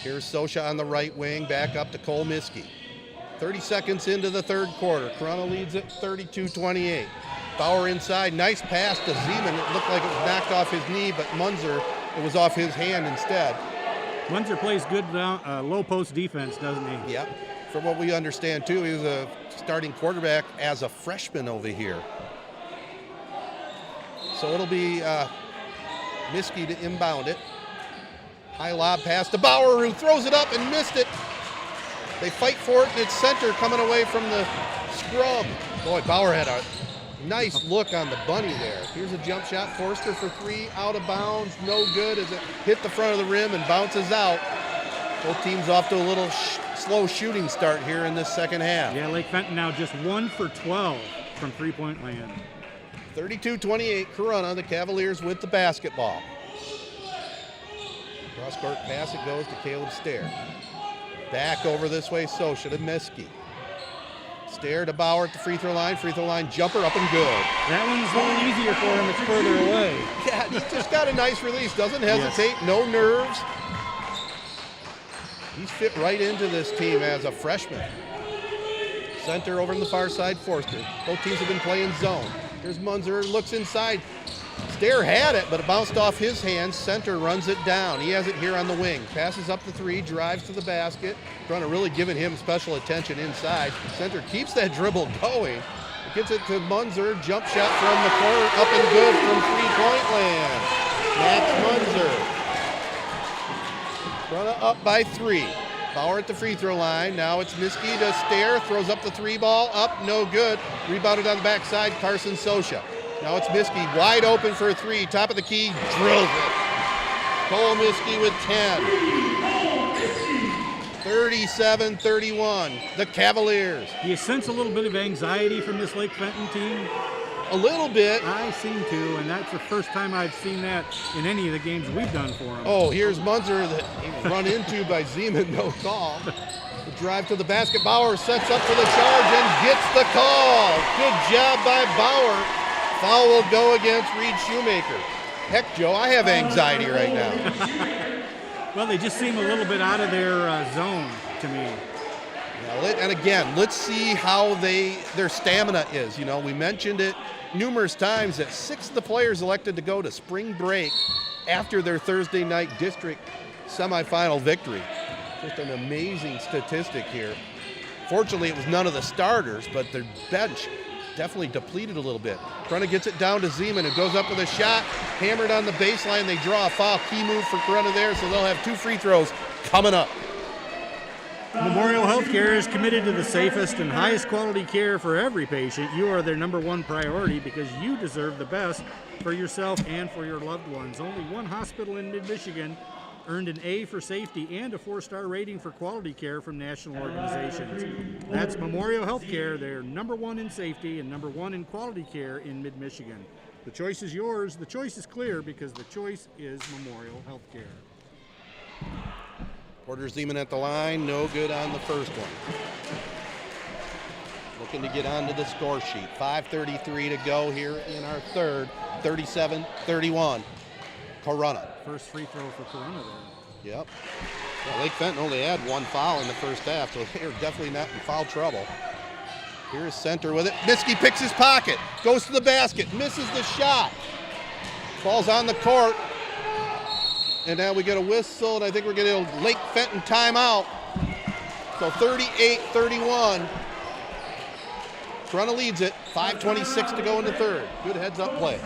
Here's Sosha on the right wing, back up to Cole Miskey. 30 seconds into the third quarter. Corunna leads at 32-28. Bauer inside, nice pass to Zeman. It looked like it was knocked off his knee, but Munzer, it was off his hand instead. Munzer plays good low post defense, doesn't he? Yep. From what we understand, too, he was a starting quarterback as a freshman over here. So it'll be Miskey to inbound it. High lob pass to Bauer, who throws it up and missed it. They fight for it, and it's center coming away from the scrub. Boy, Bauer had a nice look on the bunny there. Here's a jump shot. Forster for 3, out of bounds, no good as it hit the front of the rim and bounces out. Both teams off to a little slow shooting start here in this second half. Yeah, Lake Fenton now just 1 for 12 from three-point land. 32-28, Corunna, the Cavaliers with the basketball. Cross-court pass, it goes to Caleb Stair. Back over this way, Sosha to Miskey. Stair to Bauer at the free throw line jumper up and good. That one's a little easier for him, it's further away. Yeah, he just got a nice release, doesn't hesitate, no nerves. He's fit right into this team as a freshman. Center over on the far side, Forster. Both teams have been playing zone. Here's Munzer, looks inside. Stair had it, but it bounced off his hands. Center runs it down. He has it here on the wing. Passes up the 3, drives to the basket. Corunna really giving him special attention inside. Center keeps that dribble going. It gets it to Munzer. Jump shot from the corner, up and good from 3-point land. Max Munzer. Corunna up by 3. Bauer at the free throw line. Now it's Miskey to Stair. Throws up the 3 ball. Up, no good. Rebounded on the backside, Carson Sosha. Now it's Miskey wide open for a 3. Top of the key, drills it. Cole Miskey with 10. 37-31, the Cavaliers. Do you sense a little bit of anxiety from this Lake Fenton team? A little bit. I seem to, and that's the first time I've seen that in any of the games we've done for them. Oh, here's Munzer that he was run into by Zeman, no call. The drive to the basket, Bauer sets up for the charge and gets the call. Good job by Bauer. foul will go against Reed Shoemaker. Heck, Joe, I have anxiety right now. Well, they just seem a little bit out of their zone to me. Yeah, and again, let's see how their stamina is. You know, we mentioned it numerous times that 6 of the players elected to go to spring break after their Thursday night district semifinal victory. Just an amazing statistic here. Fortunately, it was none of the starters, but their bench definitely depleted a little bit. Corunna gets it down to Zeman, who goes up with a shot, hammered on the baseline. They draw a foul. Key move for Corunna there, so they'll have 2 free throws coming up. Memorial Healthcare is committed to the safest and highest quality care for every patient. You are their #1 priority because you deserve the best for yourself and for your loved ones. Only one hospital in mid-Michigan earned an A for safety and a 4-star rating for quality care from national organizations. That's Memorial Healthcare. They're #1 in safety and #1 in quality care in mid-Michigan. The choice is yours. The choice is clear because the choice is Memorial Healthcare. Porter Zeman at the line, no good on the first one. Looking to get onto the score sheet. 5:33 to go here in our third, 37-31. Corunna. First free throw for Corunna there. Yep. Well, Lake Fenton only had 1 foul in the first half, so they're definitely not in foul trouble. Here's Center with it. Miskey picks his pocket, goes to the basket, misses the shot. Ball's on the court. And now we get a whistle, and I think we're getting a Lake Fenton timeout. So 38-31. Corunna leads it. 5:26 to go in the third. Good heads-up play.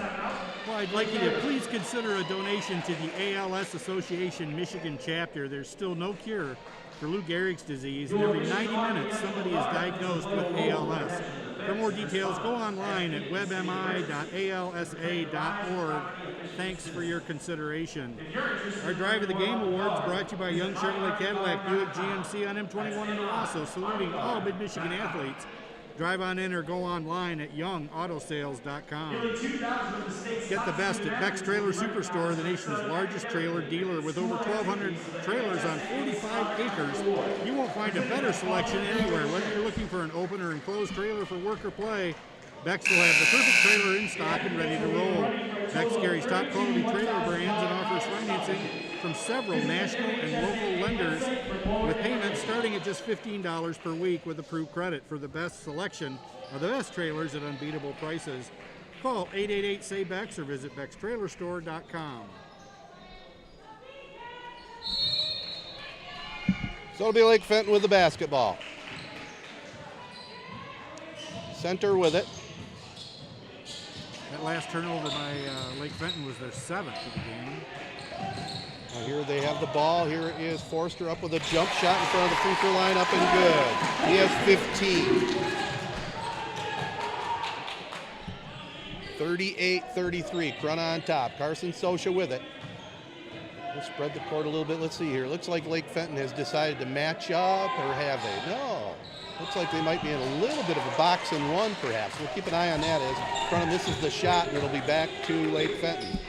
Well, I'd like you to please consider a donation to the ALS Association Michigan chapter. There's still no cure for Lou Gehrig's disease, and every 90 minutes somebody is diagnosed with ALS. For more details, go online at webmi.alsa.org. Thanks for your consideration. Our Drive of the Game Awards brought to you by Young Chevrolet Cadillac Buick GMC on M21 in Owasso, saluting all mid-Michigan athletes. Drive on in or go online at youngautosales.com. Get the best at Beck's Trailer Superstore, the nation's largest trailer dealer with over 1,200 trailers on 45 acres. You won't find a better selection anywhere. Whether you're looking for an open or enclosed trailer for work or play, Beck's will have the perfect trailer in stock and ready to roll. Beck's carries top quality trailer brands and offers financing from several national and local lenders with payments starting at just $15 per week with approved credit for the best selection of the best trailers at unbeatable prices. Call 888-SAY-BECKS or visit beckstrailerstore.com. So it'll be Lake Fenton with the basketball. Center with it. That last turnover by Lake Fenton was their 7th of the game. Now here they have the ball. Here is Forster up with a jump shot in front of the free throw line, up and good. He has 15. 38-33, Corunna on top. Carson Sosha with it. We'll spread the court a little bit. Let's see here. Looks like Lake Fenton has decided to match up, or have they? No. Looks like they might be in a little bit of a box and one, perhaps. We'll keep an eye on that as Corunna misses the shot, and it'll be back to Lake Fenton.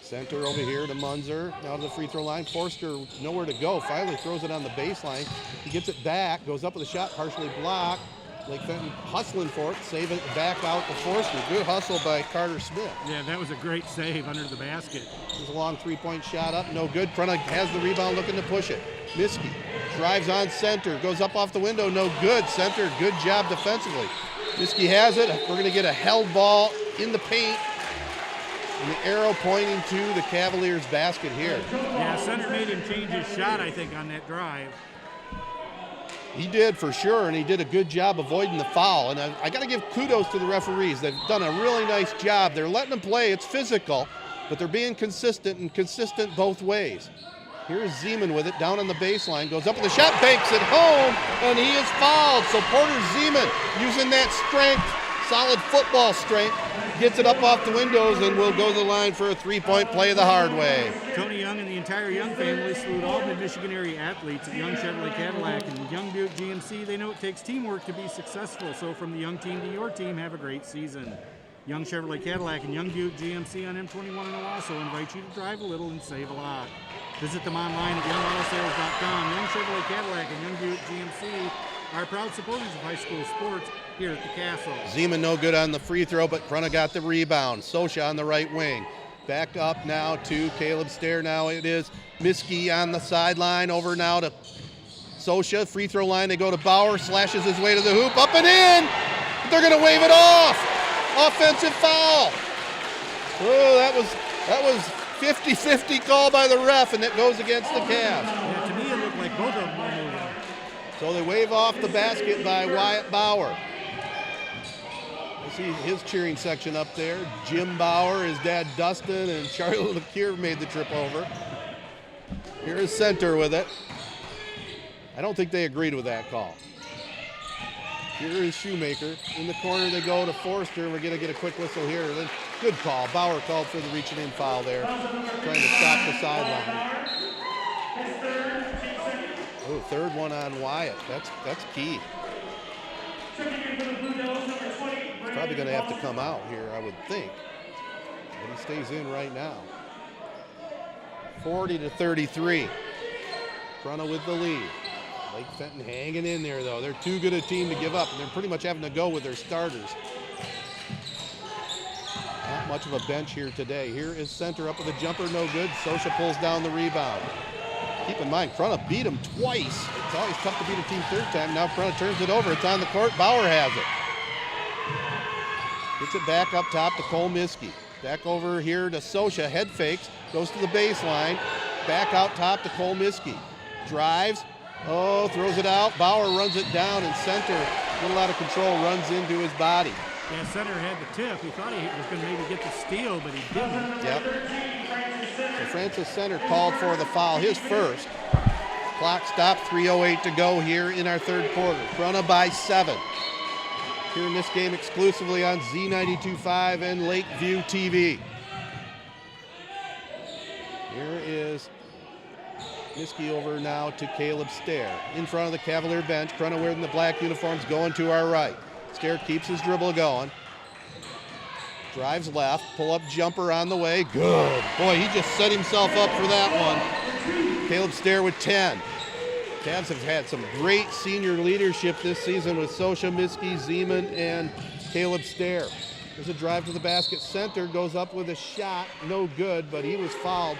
Center over here to Munzer, now to the free throw line. Forster nowhere to go, finally throws it on the baseline. He gets it back, goes up with a shot, partially blocked. Lake Fenton hustling for it, save it back out to Forster. Good hustle by Carter Smith. Yeah, that was a great save under the basket. There's a long three-point shot up, no good. Corunna has the rebound, looking to push it. Miskey drives on Center, goes up off the window, no good. Center, good job defensively. Miskey has it. We're going to get a held ball in the paint. And the arrow pointing to the Cavaliers' basket here. Yeah, Center made him change his shot, I think, on that drive. He did for sure, and he did a good job avoiding the foul. And I got to give kudos to the referees. They've done a really nice job. They're letting them play. It's physical, but they're being consistent, and consistent both ways. Here's Zeman with it, down on the baseline, goes up with the shot, banks it home, and he is fouled. So Porter Zeman, using that strength, solid football strength, gets it up off the windows and will go to the line for a three-point play the hard way. Tony Young and the entire Young family salute all mid-Michigan area athletes at Young Chevrolet Cadillac and Young Buick GMC. They know it takes teamwork to be successful, so from the Young team to your team, have a great season. Young Chevrolet Cadillac and Young Buick GMC on M21 in Owasso invite you to drive a little and save a lot. Visit them online at youngautosales.com. Young Chevrolet Cadillac and Young Buick GMC our proud supporters of high school sports here at the Castle. Zeman no good on the free throw, but Corunna got the rebound. Sosha on the right wing. Back up now to Caleb Stair. Now it is Miskey on the sideline. Over now to Sosha. Free throw line. They go to Bauer. Slashes his way to the hoop. Up and in. But they're going to wave it off. Offensive foul. Oh, that was 50-50 call by the ref, and it goes against the Cavs. Yeah, to me it looked like both of them were moving. So they wave off the basket by Wyatt Bauer. I see his cheering section up there. Jim Bauer, his dad Dustin, and Charlie LeCure made the trip over. Here is Center with it. I don't think they agreed with that call. Here is Shoemaker. In the corner they go to Forster, and we're going to get a quick whistle here. Good call. Bauer called for the reaching in foul there, trying to stop the sideline. Oh, third one on Wyatt. That's key. He's probably going to have to come out here, I would think. But he stays in right now. 40-33. Corunna with the lead. Lake Fenton hanging in there, though. They're too good a team to give up, and they're pretty much having to go with their starters. Not much of a bench here today. Here is Center up with a jumper, no good. Sosha pulls down the rebound. Keep in mind, Corunna beat him twice. It's always tough to beat a team third time. Now Corunna turns it over. It's on the court. Bauer has it. Gets it back up top to Cole Miskey. Back over here to Sosha. Head fakes. Goes to the baseline. Back out top to Cole Miskey. Drives. Oh, throws it out. Bauer runs it down, and Center, a little out of control, runs into his body. Yeah, Center had the tip. He thought he was going to maybe get the steal, but he didn't. Yep. So Francis Center called for the foul, his first. Clock stopped, 3:08 to go here in our third quarter. Corunna by 7. Here in this game exclusively on Z92.5 and Lakeview TV. Here is Miskey over now to Caleb Stair. In front of the Cavalier bench, Corunna wearing the black uniforms going to our right. Stair keeps his dribble going. Drives left, pull-up jumper on the way. Good. Boy, he just set himself up for that one. Caleb Stair with 10. Cavs have had some great senior leadership this season with Sosha, Miskey, Zeman, and Caleb Stair. There's a drive to the basket. Center goes up with a shot. No good, but he was fouled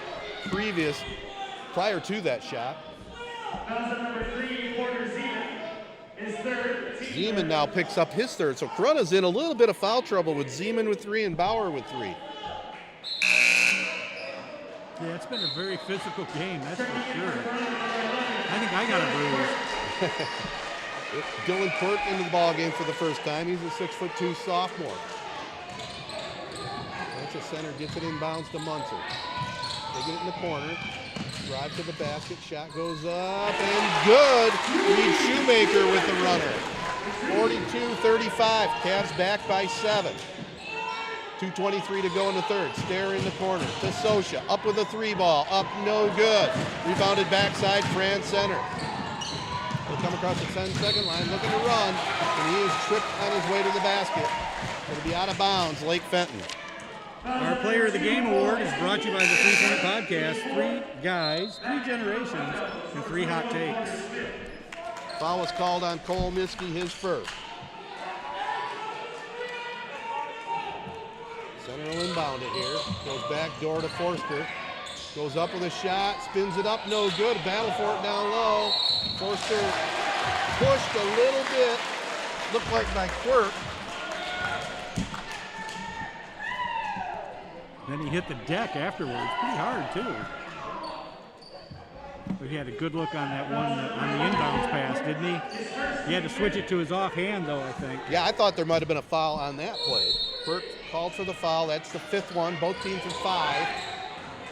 prior to that shot. Zeman now picks up his third. So Corunna's in a little bit of foul trouble with Zeman with 3 and Bauer with 3. Yeah, it's been a very physical game, that's for sure. I think I got a bruise. Dylan Quirk into the ball game for the first time. He's a 6'2" sophomore. Francis Center gets it inbounds to Munzer. They get it in the corner. Drive to the basket, shot goes up, and good. Reed Shoemaker with the runner. 42-35, Cavs back by 7. 2:23 to go in the third. Stair in the corner to Sosha, up with a 3 ball, up no good. Rebounded backside, Fran Center. He'll come across the 10-second line, looking to run, and he is tripped on his way to the basket. It'll be out of bounds, Lake Fenton. Our Player of the Game Award is brought to you by the 3 Point Podcast. 3 guys, 3 generations, and 3 hot takes. Foul was called on Cole Miskey, his first. Center will inbound it here. Goes back door to Forster. Goes up with a shot, spins it up, no good. Battle for it down low. Forster pushed a little bit. Looked like by Quirk. Then he hit the deck afterwards, pretty hard too. But he had a good look on that one, on the inbounds pass, didn't he? He had to switch it to his offhand though, I think. Yeah, I thought there might have been a foul on that play. Quirk called for the foul. That's the 5th one. Both teams with 5.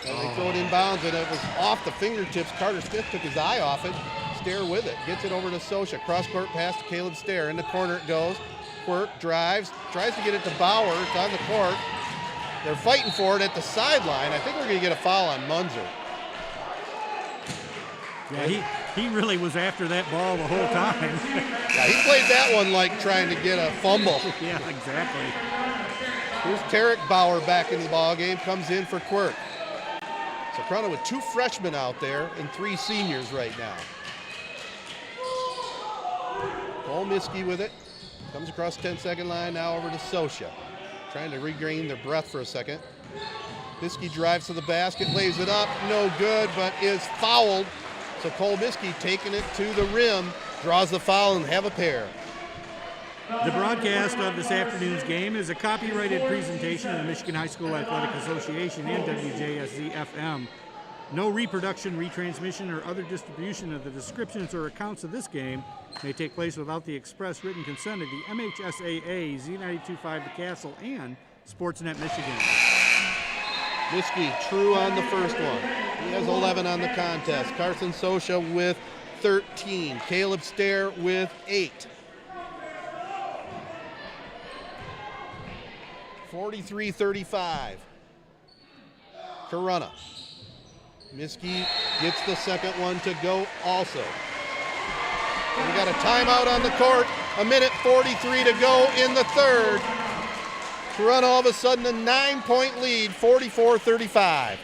And they throw it inbounds, and it was off the fingertips. Carter Smith took his eye off it. Stair with it. Gets it over to Sosha. Cross-court pass to Caleb Stair. In the corner it goes. Quirk drives. Tries to get it to Bauer. It's on the court. They're fighting for it at the sideline. I think we're going to get a foul on Munzer. Yeah, he really was after that ball the whole time. Yeah, he played that one like trying to get a fumble. Yeah, exactly. Here's Tarek Bauer back in the ball game. Comes in for Quirk. So Corunna with 2 freshmen out there and 3 seniors right now. Cole Miskey with it. Comes across 10-second line, now over to Sosha. Trying to regain their breath for a second. Miskey drives to the basket, lays it up, no good, but is fouled. So Cole Miskey taking it to the rim, draws the foul and have a pair. The broadcast of this afternoon's game is a copyrighted presentation of the Michigan High School Athletic Association and WJSZ-FM. No reproduction, retransmission, or other distribution of the descriptions or accounts of this game may take place without the express written consent of the MHSAA, Z92.5 The Castle, and Sportsnet Michigan. Miskey true on the first one. He has 11 on the contest. Carson Sosha with 13. Caleb Stair with 8. 43-35. Corunna. Miskey gets the second one to go also. We got a timeout on the court. 1:43 to go in the third. Corunna all of a sudden a 9-point lead, 44-35.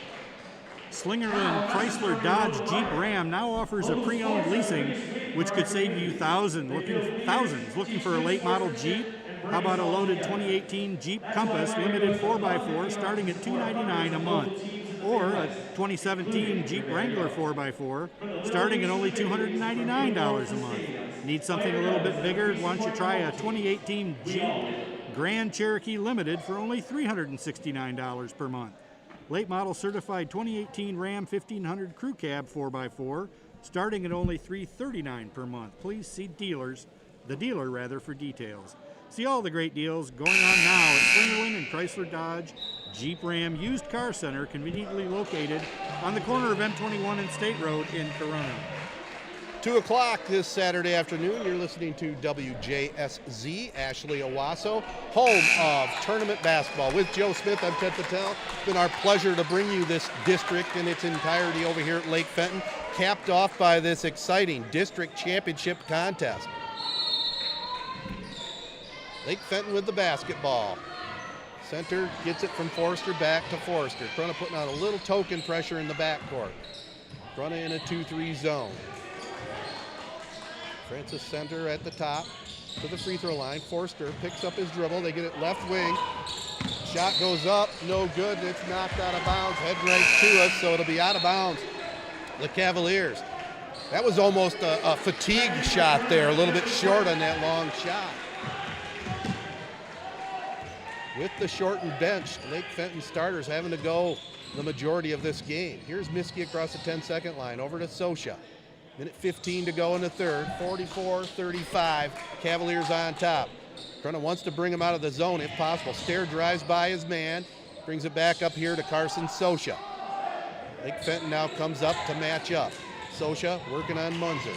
Slingerland Chrysler Dodge Jeep Ram now offers a pre-owned leasing, which could save you thousands. Looking for a late model Jeep? How about a loaded 2018 Jeep Compass limited 4x4 starting at $299 a month? Or a 2017 Jeep Wrangler 4x4 starting at only $299 a month. Need something a little bit bigger? Why don't you try a 2018 Jeep Grand Cherokee Limited for only $369 per month. Late model certified 2018 Ram 1500 Crew Cab 4x4 starting at only $339 per month. Please see the dealer for details. See all the great deals going on now at Slingerland and Chrysler Dodge Jeep Ram Used Car Center, conveniently located on the corner of M21 and State Road in Corunna. 2 o'clock this Saturday afternoon. You're listening to WJSZ, Ashley Owasso, home of tournament basketball. With Joe Smith, I'm Ted Patel. It's been our pleasure to bring you this district in its entirety over here at Lake Fenton, capped off by this exciting district championship contest. Lake Fenton with the basketball. Center gets it from Forrester back to Forrester. Corunna putting on a little token pressure in the backcourt. Corunna in a 2-3 zone. Francis Center at the top to the free throw line. Forrester picks up his dribble. They get it left wing. Shot goes up, no good. It's knocked out of bounds. Head right to us, so it'll be out of bounds. The Cavaliers. That was almost a fatigue shot there, a little bit short on that long shot. With the shortened bench, Lake Fenton starters having to go the majority of this game. Here's Miskey across the 10-second line, over to Sosha. 1:15 to go in the third, 44-35, Cavaliers on top. Corunna wants to bring him out of the zone if possible. Stair drives by his man, brings it back up here to Carson Sosha. Lake Fenton now comes up to match up. Sosha working on Munzer.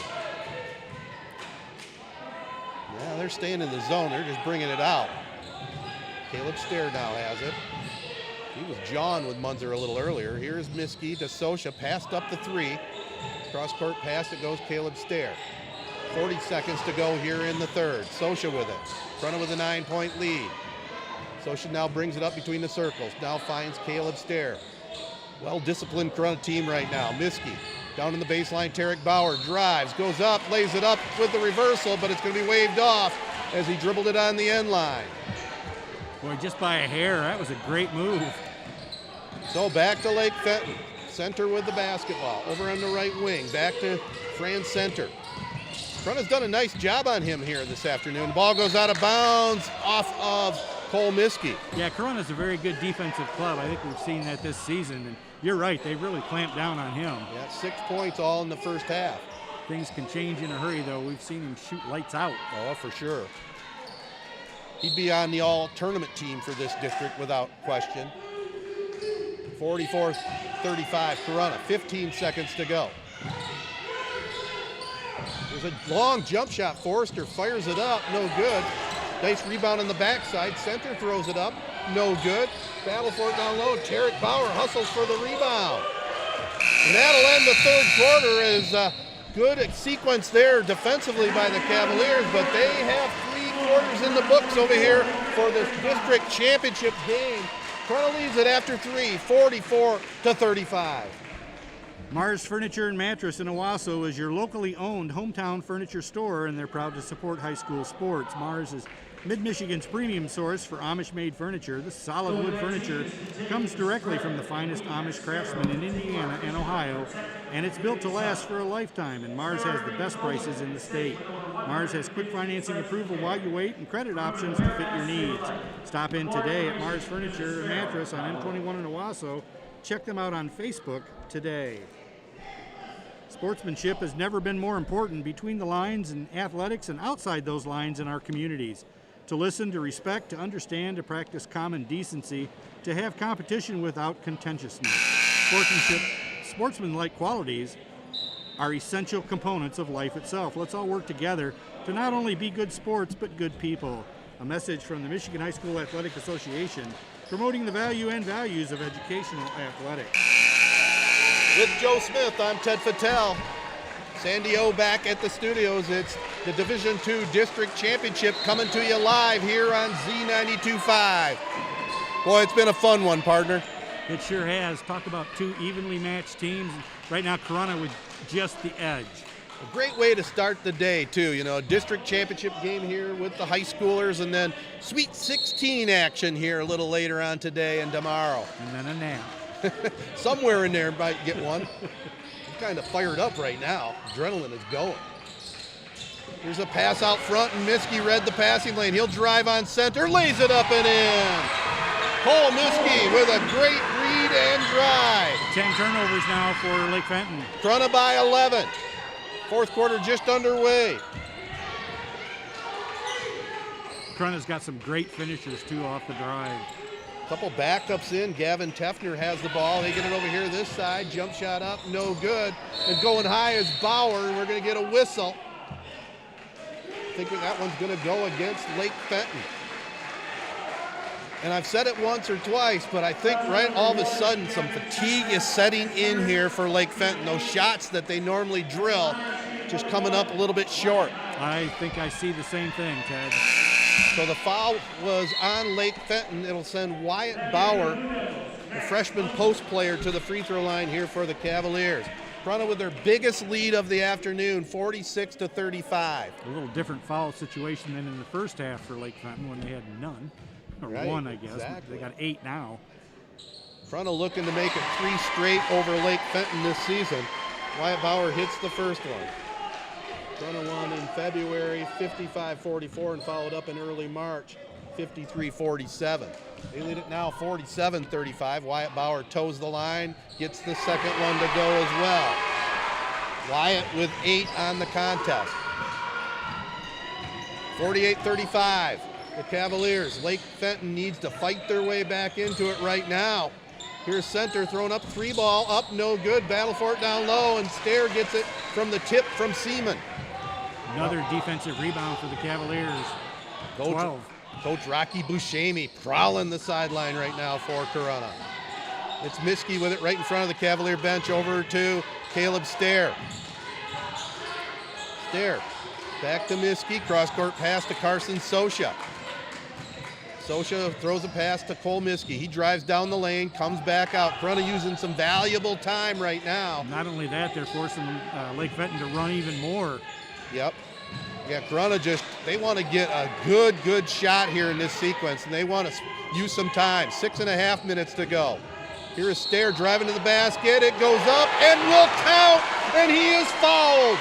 Yeah, they're staying in the zone, they're just bringing it out. Caleb Stair now has it. He was jawing with Munzer a little earlier. Here's Miskey to Sosha, passed up the three. Cross-court pass, it goes Caleb Stair. 40 seconds to go here in the third. Sosha with it. Corunna with a 9-point lead. Sosha now brings it up between the circles. Now finds Caleb Stair. Well-disciplined Corunna team right now. Miskey down in the baseline. Tarek Bauer drives, goes up, lays it up with the reversal, but it's going to be waved off as he dribbled it on the end line. Boy, just by a hair, that was a great move. So back to Lake Fenton. Center with the basketball. Over on the right wing. Back to Fran Center. Corunna's done a nice job on him here this afternoon. The ball goes out of bounds off of Cole Miskey. Yeah, Corunna's a very good defensive club. I think we've seen that this season. And you're right, they've really clamped down on him. Yeah, 6 points all in the first half. Things can change in a hurry, though. We've seen him shoot lights out. Oh, for sure. He'd be on the all-tournament team for this district without question. 44-35, Corunna, 15 seconds to go. There's a long jump shot. Forrester fires it up, no good. Nice rebound on the backside. Center throws it up, no good. Battle for it down low. Tarek Bauer hustles for the rebound. And that'll end the third quarter as good sequence there defensively by the Cavaliers, but they have 3 quarters in the books over here for this district championship game. Corunna leads it after 3, 44-35. Mars Furniture and Mattress in Owasso is your locally owned hometown furniture store, and they're proud to support high school sports. Mars is Mid-Michigan's premium source for Amish-made furniture. This solid wood furniture comes directly from the finest Amish craftsmen in Indiana and Ohio, and it's built to last for a lifetime, and Mars has the best prices in the state. Mars has quick financing approval while you wait and credit options to fit your needs. Stop in today at Mars Furniture and Mattress on M21 in Owasso. Check them out on Facebook today. Sportsmanship has never been more important between the lines in athletics and outside those lines in our communities. To listen, to respect, to understand, to practice common decency, to have competition without contentiousness. Sportsmanlike qualities are essential components of life itself. Let's all work together to not only be good sports, but good people. A message from the Michigan High School Athletic Association, promoting the value and values of educational athletics. With Joe Smith, I'm Ted Fattel. Sandy O back at the studios. It's the Division II District Championship coming to you live here on Z92.5. Boy, it's been a fun one, partner. It sure has. Talk about two evenly matched teams. Right now, Corunna with just the edge. A great way to start the day, too. You know, district championship game here with the high schoolers, and then Sweet 16 action here a little later on today and tomorrow. And then a nap. Somewhere in there might get one. I'm kind of fired up right now. Adrenaline is going. Here's a pass out front, and Miskey read the passing lane. He'll drive on center, lays it up and in. Cole Miskey with a great read and drive. 10 turnovers now for Lake Fenton. Corunna by 11. Fourth quarter just underway. Corunna's got some great finishers, too, off the drive. Couple backups in. Gavin Tefner has the ball. They get it over here this side. Jump shot up, no good. And going high is Bauer. We're going to get a whistle. I think that one's going to go against Lake Fenton. And I've said it once or twice, but I think right all of a sudden some fatigue is setting in here for Lake Fenton. Those shots that they normally drill just coming up a little bit short. I think I see the same thing, Ted. So the foul was on Lake Fenton. It'll send Wyatt Bauer, the freshman post player, to the free throw line here for the Cavaliers. Corunna with their biggest lead of the afternoon, 46-35. A little different foul situation than in the first half for Lake Fenton when they had none. Or right, one, I guess. Exactly. They got 8 now. Corunna looking to make it 3 straight over Lake Fenton this season. Wyatt Bauer hits the first one. Corunna won in February, 55-44, and followed up in early March, 53-47. They lead it now 47-35. Wyatt Bauer toes the line, gets the second one to go as well. Wyatt with 8 on the contest. 48-35. The Cavaliers. Lake Fenton needs to fight their way back into it right now. Here's center, thrown up 3 ball, up, no good. Battle for it down low, and Stair gets it from the tip from Seaman. Another defensive rebound for the Cavaliers. 12. Coach Rocky Buscemi prowling the sideline right now for Corunna. It's Miskey with it right in front of the Cavalier bench, over to Caleb Stair. Stair back to Miskey, cross-court pass to Carson Sosha. Sosha throws a pass to Cole Miskey. He drives down the lane, comes back out. Corunna using some valuable time right now. Not only that, they're forcing Lake Fenton to run even more. Yep. Yeah, Corunna they want to get a good shot here in this sequence, and they want to use some time. 6.5 minutes to go. Here is Stair driving to the basket. It goes up and will count, and he is fouled.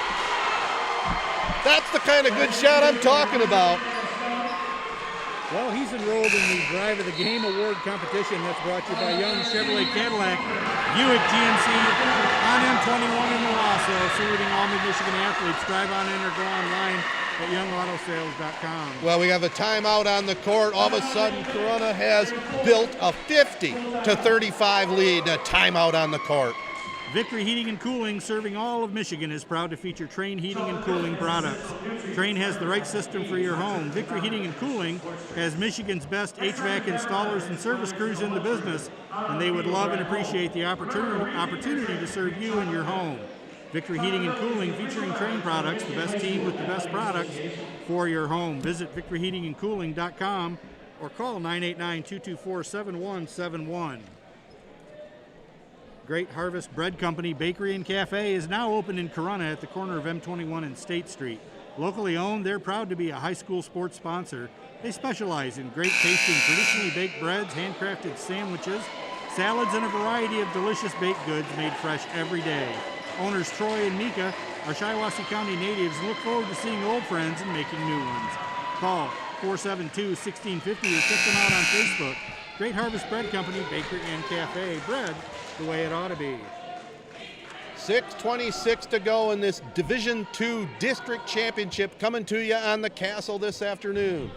That's the kind of good shot I'm talking about. Well, he's enrolled in the Drive of the Game Award competition that's brought to you by Young Chevrolet Cadillac, Buick GMC, on M21 in Owasso, saluting all Mid-Michigan athletes. Drive on in or go online at youngautosales.com. Well, we have a timeout on the court. All of a sudden, Corunna has built a 50-35 lead. A timeout on the court. Victory Heating and Cooling, serving all of Michigan, is proud to feature Train Heating and Cooling products. Train has the right system for your home. Victory Heating and Cooling has Michigan's best HVAC installers and service crews in the business, and they would love and appreciate the opportunity to serve you in your home. Victory Heating and Cooling, featuring Train products, the best team with the best products for your home. Visit victoryheatingandcooling.com or call 989-224-7171. Great Harvest Bread Company Bakery and Cafe is now open in Corunna at the corner of M21 and State Street. Locally owned, they're proud to be a high school sports sponsor. They specialize in great tasting, traditionally baked breads, handcrafted sandwiches, salads, and a variety of delicious baked goods made fresh every day. Owners Troy and Mika are Shiawassee County natives and look forward to seeing old friends and making new ones. Call 472-1650 or check them out on Facebook. Great Harvest Bread Company, Bakery and Cafe. Bread the way it ought to be. 6:26 to go in this Division II District Championship coming to you on the Castle this afternoon.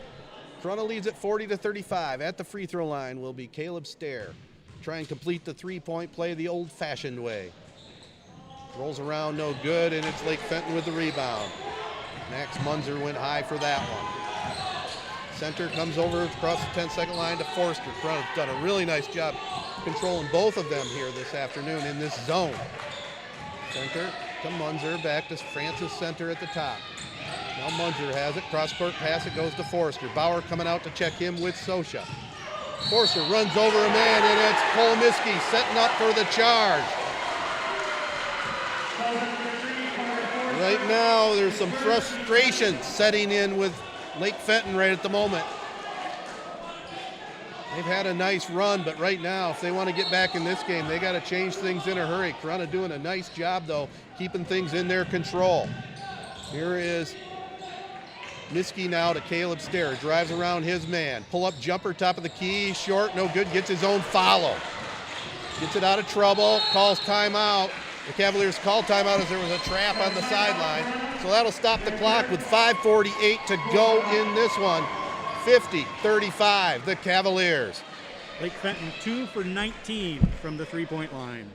Corunna leads at 40-35. At the free throw line will be Caleb Stair. Try and complete the three-point play the old-fashioned way. Rolls around, no good, and it's Lake Fenton with the rebound. Max Munzer went high for that one. Center comes over across the 10-second line to Forster. Corunna's done a really nice job controlling both of them here this afternoon in this zone. Center to Munzer, back to Francis Center at the top. Now Munzer has it, cross-court pass, it goes to Forster. Bauer coming out to check him with Sosha. Forster runs over a man, and it's Kolomiski setting up for the charge. Right now, there's some frustration setting in with Lake Fenton right at the moment. They've had a nice run, but right now, if they want to get back in this game, they got to change things in a hurry. Corunna doing a nice job, though, keeping things in their control. Here is Miski now to Caleb Stair. Drives around his man. Pull-up jumper, top of the key, short, no good. Gets his own follow. Gets it out of trouble, calls timeout. The Cavaliers call timeout as there was a trap on the sideline. So that'll stop the clock with 5:48 to go in this one. 50-35, the Cavaliers. Lake Fenton 2 for 19 from the three-point line.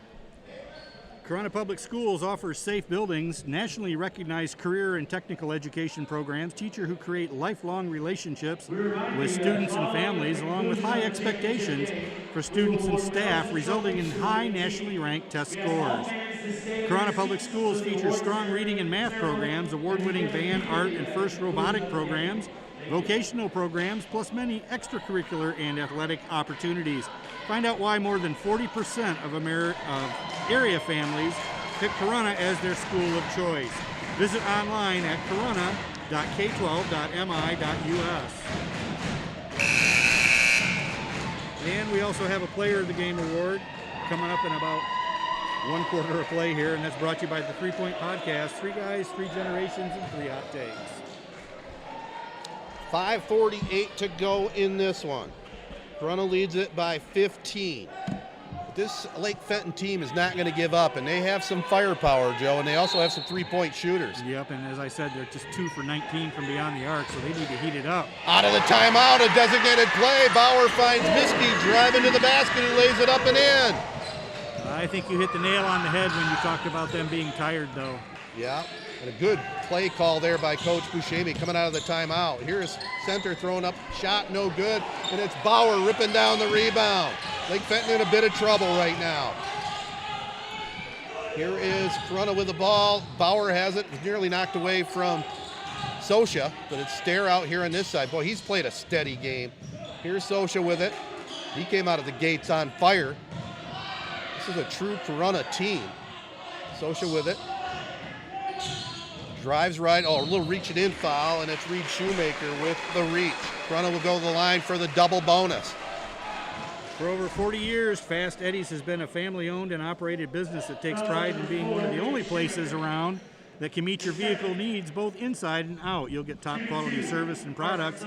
Corunna Public Schools offers safe buildings, nationally recognized career and technical education programs, teachers who create lifelong relationships with students and families, along with high expectations for students and staff, resulting in high nationally ranked test scores. Corunna Public Schools features strong reading and math programs, award-winning band, art, and FIRST robotic programs, vocational programs, plus many extracurricular and athletic opportunities. Find out why more than 40% of area families pick Corunna as their school of choice. Visit online at corunna.k12.mi.us. And we also have a Player of the Game award coming up in about 1 quarter of play here, and that's brought to you by the 3 Point Podcast. 3 guys, 3 generations, and 3 hot takes. 5:48 to go in this one. Corunna leads it by 15. But this Lake Fenton team is not going to give up, and they have some firepower, Joe, and they also have some three-point shooters. Yep, and as I said, they're just 2 for 19 from beyond the arc, so they need to heat it up. Out of the timeout, a designated play. Bauer finds Miski driving to the basket. He lays it up and in. I think you hit the nail on the head when you talked about them being tired, though. Yeah, and a good play call there by Coach Buscemi coming out of the timeout. Here's Center throwing up, shot no good, and it's Bauer ripping down the rebound. Lake Fenton in a bit of trouble right now. Here is Corunna with the ball. Bauer has it, nearly knocked away from Sosha, but it's Stair out here on this side. Boy, he's played a steady game. Here's Sosha with it. He came out of the gates on fire. This is a true Corunna team. Sosha with it. Drives right, a little reaching in foul, and it's Reed Shoemaker with the reach. Corunna will go to the line for the double bonus. For over 40 years, Fast Eddie's has been a family-owned and operated business that takes pride in being one of the only places around that can meet your vehicle needs both inside and out. You'll get top-quality service and products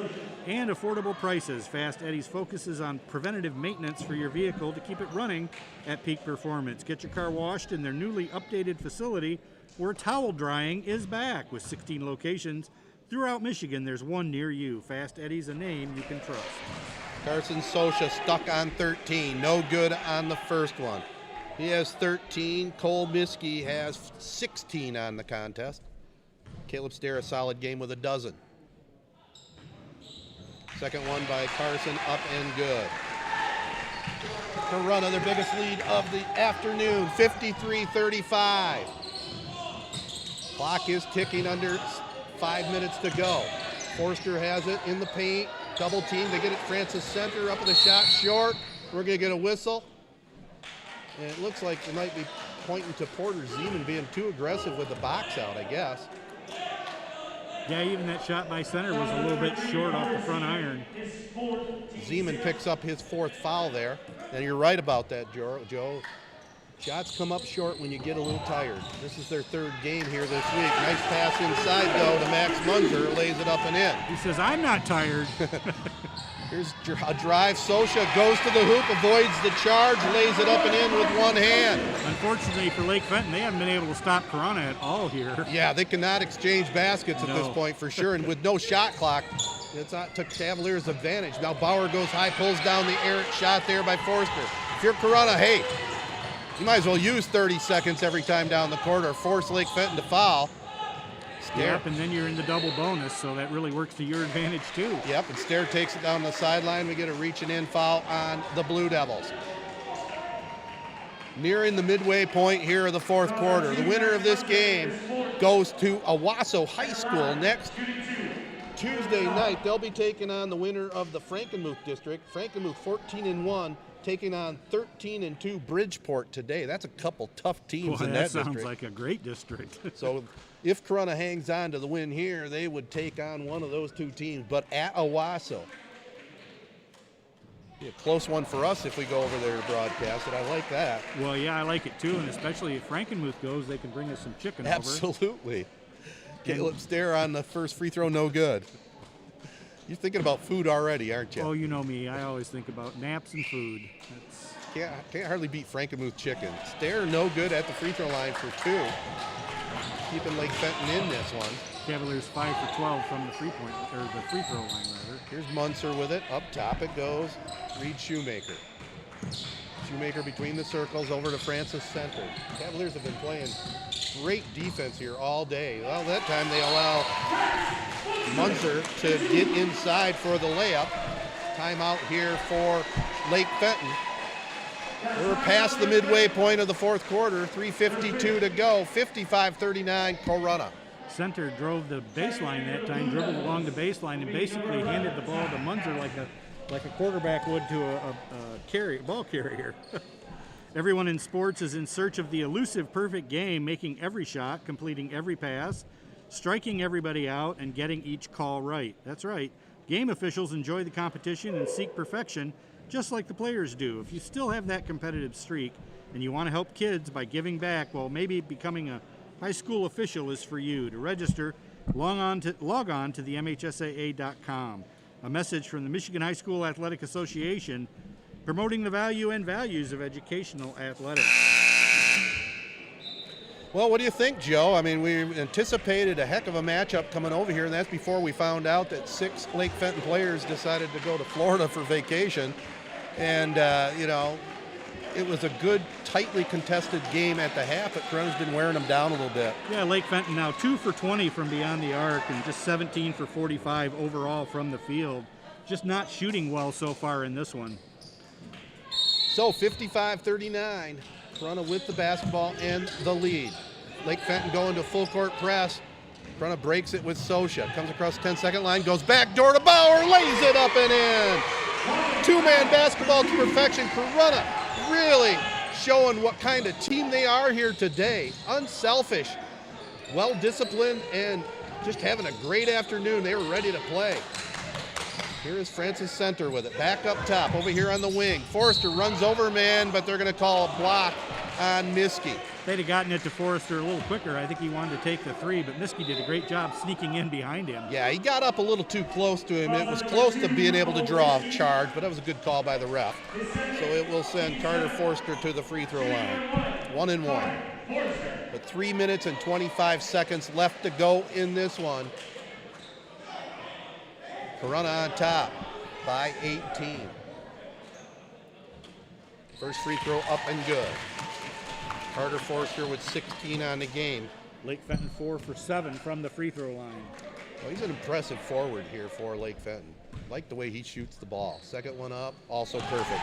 and affordable prices. Fast Eddie's focuses on preventative maintenance for your vehicle to keep it running at peak performance. Get your car washed in their newly updated facility where towel drying is back. With 16 locations throughout Michigan, there's one near you. Fast Eddie's, a name you can trust. Carson Sosha stuck on 13. No good on the first one. He has 13. Cole Miski has 16 on the contest. Caleb Stair, a solid game with a dozen. Second one by Carson, up and good. Corunna, their biggest lead of the afternoon, 53-35. Clock is ticking, under 5 minutes to go. Forster has it in the paint, double team. They get it Francis Center, up with a shot short. We're going to get a whistle. And it looks like they might be pointing to Porter Zeman being too aggressive with the box out, I guess. Yeah, even that shot by center was a little bit short off the front iron. Zeman picks up his 4th foul there. And you're right about that, Joe. Shots come up short when you get a little tired. This is their 3rd game here this week. Nice pass inside, though, to Max Munzer. Lays it up and in. He says, I'm not tired. Here's a drive. Sosha goes to the hoop, avoids the charge, lays it up and in with one hand. Unfortunately for Lake Fenton, they haven't been able to stop Corunna at all here. Yeah, they cannot exchange baskets at this point for sure. And with no shot clock, it's not to Cavaliers' advantage. Now Bauer goes high, pulls down the errant shot there by Forster. If you're Corunna, hey, you might as well use 30 seconds every time down the court or force Lake Fenton to foul. Yep, and then you're in the double bonus, so that really works to your advantage too. Yep, and Stair takes it down the sideline. We get a reaching in foul on the Blue Devils. Nearing the midway point here of the 4th quarter. The winner of this game goes to Owasso High School next Tuesday night. They'll be taking on the winner of the Frankenmuth district. Frankenmuth 14-1, taking on 13-2 Bridgeport today. That's a couple tough teams in that district. That sounds like a great district. So if Corunna hangs on to the win here, they would take on one of those 2 teams, but at Owasso. Be a close one for us if we go over there to broadcast it. I like that. Well, yeah, I like it too, and especially if Frankenmuth goes, they can bring us some chicken over. Absolutely. Caleb Stair on the first free throw, no good. You're thinking about food already, aren't you? Oh, you know me. I always think about naps and food. Can't hardly beat Frankenmuth chicken. Stair no good at the free throw line for 2. Keeping Lake Fenton in this one. Cavaliers 5 for 12 from the free throw line rather. Here's Munzer with it. Up top it goes. Reed Shoemaker. Shoemaker between the circles over to Francis Center. Cavaliers have been playing great defense here all day. Well, that time they allow Munzer to get inside for the layup. Timeout here for Lake Fenton. We're past the midway point of the 4th quarter. 3:52 to go. 55-39 Corunna. Center drove the baseline that time, dribbled along the baseline, and basically handed the ball to Munzer like a quarterback would to a ball carrier. Everyone in sports is in search of the elusive perfect game, making every shot, completing every pass, striking everybody out, and getting each call right. That's right. Game officials enjoy the competition and seek perfection, just like the players do. If you still have that competitive streak and you want to help kids by giving back, well, maybe becoming a high school official is for you. To register, log on to the MHSAA.com. A message from the Michigan High School Athletic Association, promoting the value and values of educational athletics. Well, what do you think, Joe? I mean, we anticipated a heck of a matchup coming over here, and that's before we found out that 6 Lake Fenton players decided to go to Florida for vacation. And, it was a good, tightly contested game at the half, but Corunna's been wearing them down a little bit. Yeah, Lake Fenton now 2 for 20 from beyond the arc and just 17 for 45 overall from the field. Just not shooting well so far in this one. So 55-39, Corunna with the basketball and the lead. Lake Fenton going to full court press. Corunna breaks it with Sosha. Comes across the 10-second line, goes back door to Bauer, lays it up and in. 2-man basketball to perfection. Corunna really showing what kind of team they are here today. Unselfish, well-disciplined, and just having a great afternoon. They were ready to play. Here is Francis Center with it. Back up top, over here on the wing. Forrester runs over man, but they're going to call a block on Miskey. If they'd have gotten it to Forrester a little quicker, I think he wanted to take the 3, but Miskey did a great job sneaking in behind him. Yeah, he got up a little too close to him. It was close to being able to draw a charge, but that was a good call by the ref. So it will send Carter Forrester to the free throw line. 1-1. But 3 minutes and 25 seconds left to go in this one. Corunna on top by 18. First free throw up and good. Carter Forrester with 16 on the game. Lake Fenton 4 for 7 from the free throw line. Well, he's an impressive forward here for Lake Fenton. Like the way he shoots the ball. Second one up, also perfect.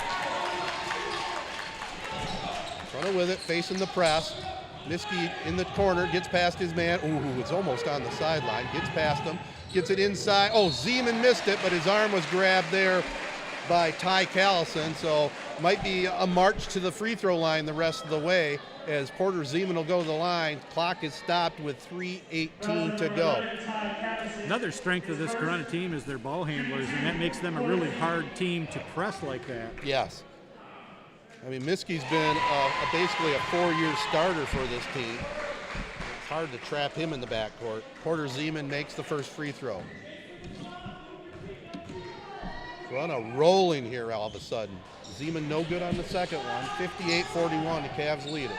Corunna with it, facing the press. Miskey in the corner, gets past his man. Ooh, it's almost on the sideline. Gets past him, gets it inside. Oh, Zeman missed it, but his arm was grabbed there by Ty Callison, so might be a march to the free throw line the rest of the way as Porter Zeman will go to the line. Clock is stopped with 3:18 to go. Another strength of this Corunna team is their ball handlers, and that makes them a really hard team to press like that. Yes. I mean, Miskie's been basically a 4-year starter for this team. It's hard to trap him in the backcourt. Porter Zeman makes the first free throw. Corunna rolling here all of a sudden. Zeman no good on the second one. 58-41, the Cavs lead it.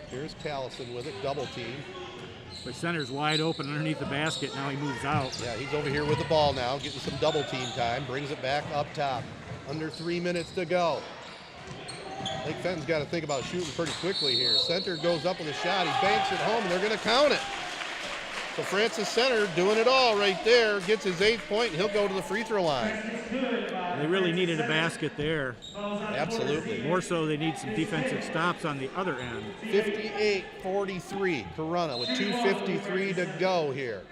Here's Callison with it, double team. The center's wide open underneath the basket. Now he moves out. Yeah, he's over here with the ball now, getting some double team time. Brings it back up top. Under 3 minutes to go. Lake Fenton's got to think about shooting pretty quickly here. Center goes up with a shot. He banks it home, and they're going to count it. So Francis Center doing it all right there. Gets his 8th point, and he'll go to the free throw line. They really needed a basket there. Absolutely. More so, they need some defensive stops on the other end. 58-43, Corunna with 2:53 to go here.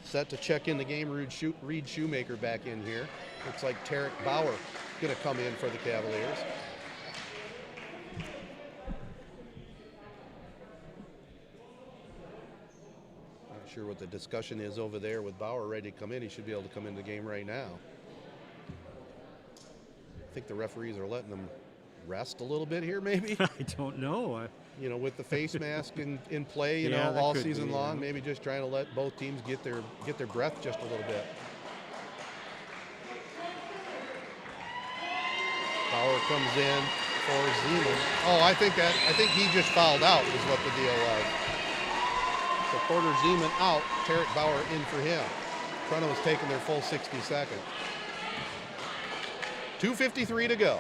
Set to check in the game, Reed Shoemaker back in here. Looks like Tarek Bauer going to come in for the Cavaliers. Not sure what the discussion is over there with Bauer ready to come in. He should be able to come in the game right now. I think the referees are letting them rest a little bit here, maybe. I don't know. You know, with the face mask in play, you Yeah, know, that all could season be, long, yeah. maybe just trying to let both teams get their breath just a little bit. Bauer comes in for Zeman. Oh, I think he just fouled out is what the deal was. So Porter Zeman out, Tarek Bauer in for him. Corunna was taking their full 60 seconds. 2:53 to go.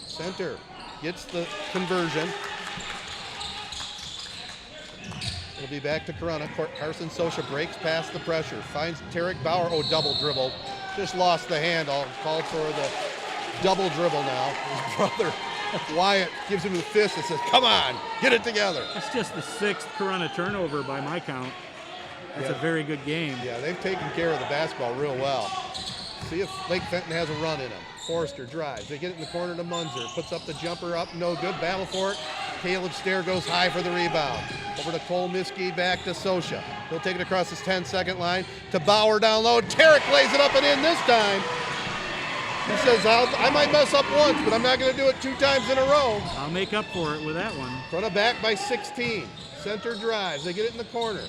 Center gets the conversion. It'll be back to Corunna. Carson Socha breaks past the pressure. Finds Tarek Bauer. Oh, double dribbled. Just lost the handle. Called for the double dribble now. His brother Wyatt gives him the fist and says, come on, get it together. That's just the 6th Corunna turnover by my count. That's a very good game. Yeah, they've taken care of the basketball real well. See if Lake Fenton has a run in them. Forrester drives. They get it in the corner to Munzer. Puts up the jumper up. No good. Battle for it. Caleb Stair goes high for the rebound. Over to Cole Miskey. Back to Socha. He'll take it across his 10-second line to Bauer down low. Tarek lays it up and in this time. He says, I might mess up once, but I'm not going to do it 2 times in a row. I'll make up for it with that one. Corunna back by 16. Center drives. They get it in the corner.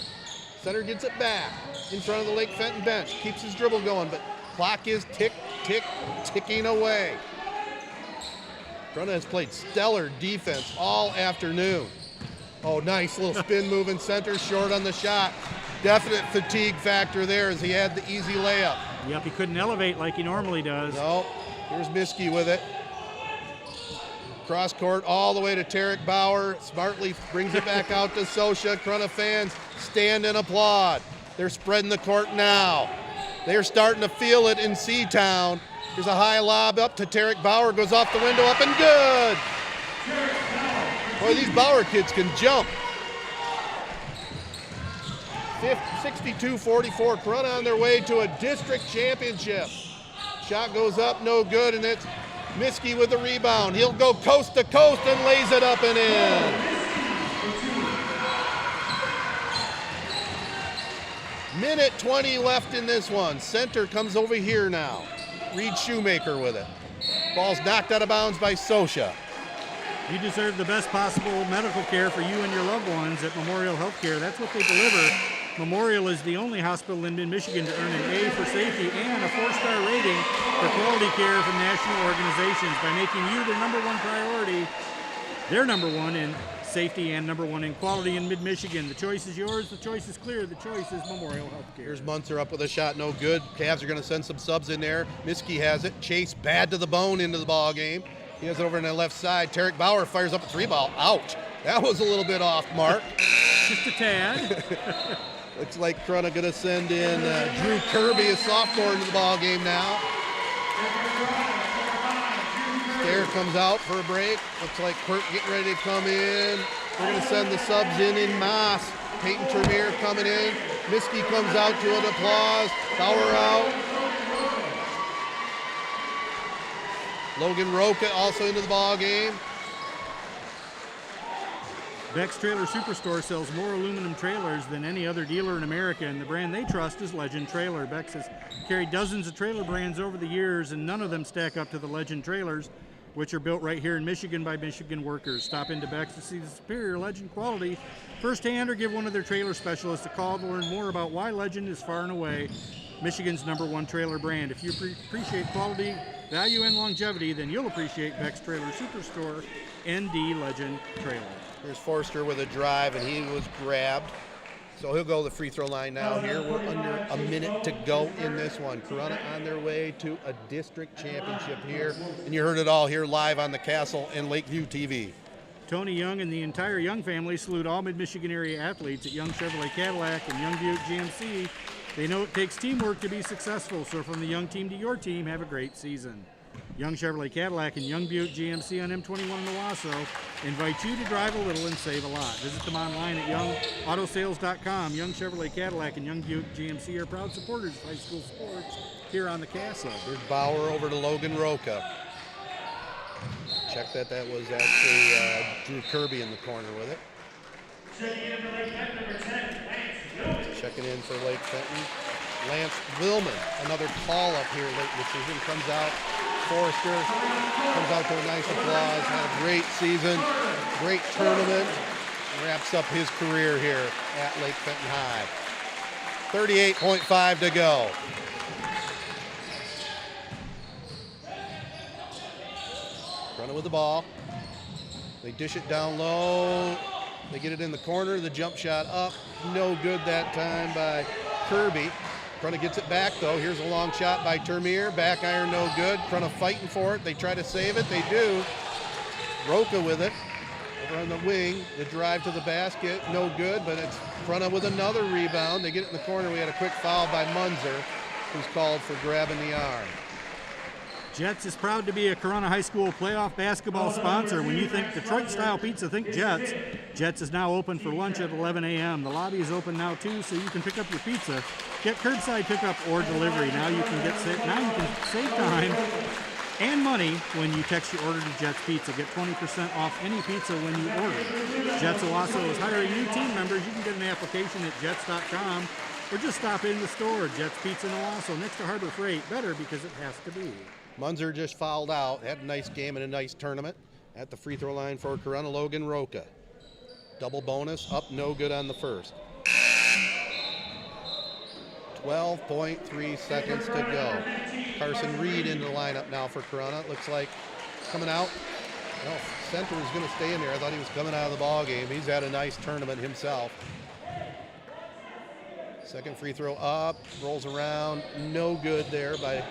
Center gets it back in front of the Lake Fenton bench. Keeps his dribble going, but clock is ticking away. Corunna has played stellar defense all afternoon. Oh, nice little spin move in center, short on the shot. Definite fatigue factor there as he had the easy layup. Yep, he couldn't elevate like he normally does. No, here's Miskey with it. Cross court all the way to Tarek Bauer. Smartly brings it back out to Socha. Corunna fans stand and applaud. They're spreading the court now. They're starting to feel it in C-Town. There's a high lob up to Tarek Bauer. Goes off the window, up and good. Boy, these Bauer kids can jump. 62-44, Corunna on their way to a district championship. Shot goes up, no good, and it's Miskey with the rebound. He'll go coast to coast and lays it up and in. Minute 20 left in this one. Center comes over here now. Reed Shoemaker with it. Ball's knocked out of bounds by Socha. You deserve the best possible medical care for you and your loved ones at Memorial Healthcare. That's what they deliver. Memorial is the only hospital in mid-Michigan to earn an A for safety and a 4-star rating for quality care from national organizations by making you their #1 priority. They're #1 in safety and #1 in quality in mid-Michigan. The choice is yours. The choice is clear. The choice is Memorial Healthcare. Here's Munzer up with a shot, no good. Cavs are going to send some subs in there. Miskey has it. Chase bad to the bone into the ball game. He has it over on the left side. Tarek Bauer fires up a 3-ball. Ouch. That was a little bit off mark. Just a tad. Looks like Corunna going to send in Drew Kirby, a sophomore, into the ball game now. Stair comes out for a break. Looks like Quirk getting ready to come in. We're going to send the subs in mass. Peyton Termier coming in. Miskey comes out to an applause. Sauer out. Logan Roca also into the ball game. Beck's Trailer Superstore sells more aluminum trailers than any other dealer in America, and the brand they trust is Legend Trailer. Beck's has carried dozens of trailer brands over the years, and none of them stack up to the Legend trailers, which are built right here in Michigan by Michigan workers. Stop into Beck's to see the superior Legend quality firsthand, or give one of their trailer specialists a call to learn more about why Legend is far and away Michigan's #1 trailer brand. If you appreciate quality, value, and longevity, then you'll appreciate Beck's Trailer Superstore, ND Legend Trailer. Here's Forster with a drive, and he was grabbed. So he'll go to the free throw line now here. We're under a minute to go in this one. Corunna on their way to a district championship here. And you heard it all here live on the Castle and Lakeview TV. Tony Young and the entire Young family salute all mid-Michigan area athletes at Young Chevrolet Cadillac and Young Buick GMC. They know it takes teamwork to be successful, so from the Young team to your team, have a great season. Young Chevrolet Cadillac and Young Buick GMC on M21 in Owasso invite you to drive a little and save a lot. Visit them online at youngautosales.com. Young Chevrolet Cadillac and Young Buick GMC are proud supporters of high school sports here on the Castle. Here's Bauer over to Logan Roca. Check that was actually Drew Kirby in the corner with it. Checking in for Lake Fenton. Lance Willman, another call up here late in the season, comes out. Forrester comes out to a nice applause. Had a great season, great tournament. Wraps up his career here at Lake Fenton High. 38.5 to go. Running with the ball. They dish it down low. They get it in the corner. The jump shot up. No good that time by Kirby. Corunna gets it back, though. Here's a long shot by Termier. Back iron, no good. Corunna fighting for it. They try to save it. They do. Roca with it. Over on the wing. The drive to the basket, no good, but it's Corunna with another rebound. They get it in the corner. We had a quick foul by Munzer, who's called for grabbing the arm. Jets is proud to be a Corunna High School playoff basketball sponsor. When you think Detroit-style pizza, think Jets. Jets is now open for lunch at 11 a.m. The lobby is open now, too, so you can pick up your pizza. Get curbside pickup or delivery. Now you can save time and money when you text your order to Jets Pizza. Get 20% off any pizza when you order. Jets Owasso is hiring new team members. You can get an application at jets.com or just stop in the store. Jets Pizza in Owasso next to Harbor Freight. Better because it has to be. Munzer just fouled out. Had a nice game and a nice tournament. At the free throw line for Corunna, Logan Roca. Double bonus, up no good on the first. 12.3 seconds to go. Carson Reed in the lineup now for Corunna. Looks like coming out. No, center is going to stay in there. I thought he was coming out of the ball game. He's had a nice tournament himself. Second free throw up, rolls around. No good there by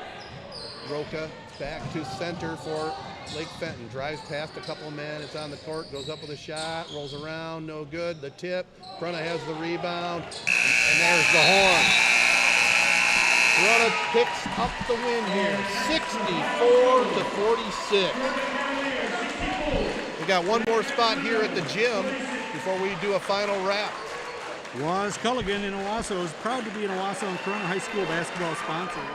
Roca. Back to center for Lake Fenton. Drives past a couple of men. It's on the court. Goes up with a shot. Rolls around. No good. The tip. Corunna has the rebound. And there's the horn. Corunna picks up the win here. 64-46. We got one more spot here at the gym before we do a final wrap. Was Culligan in Owasso is proud to be an Owasso and Corunna High School basketball sponsor.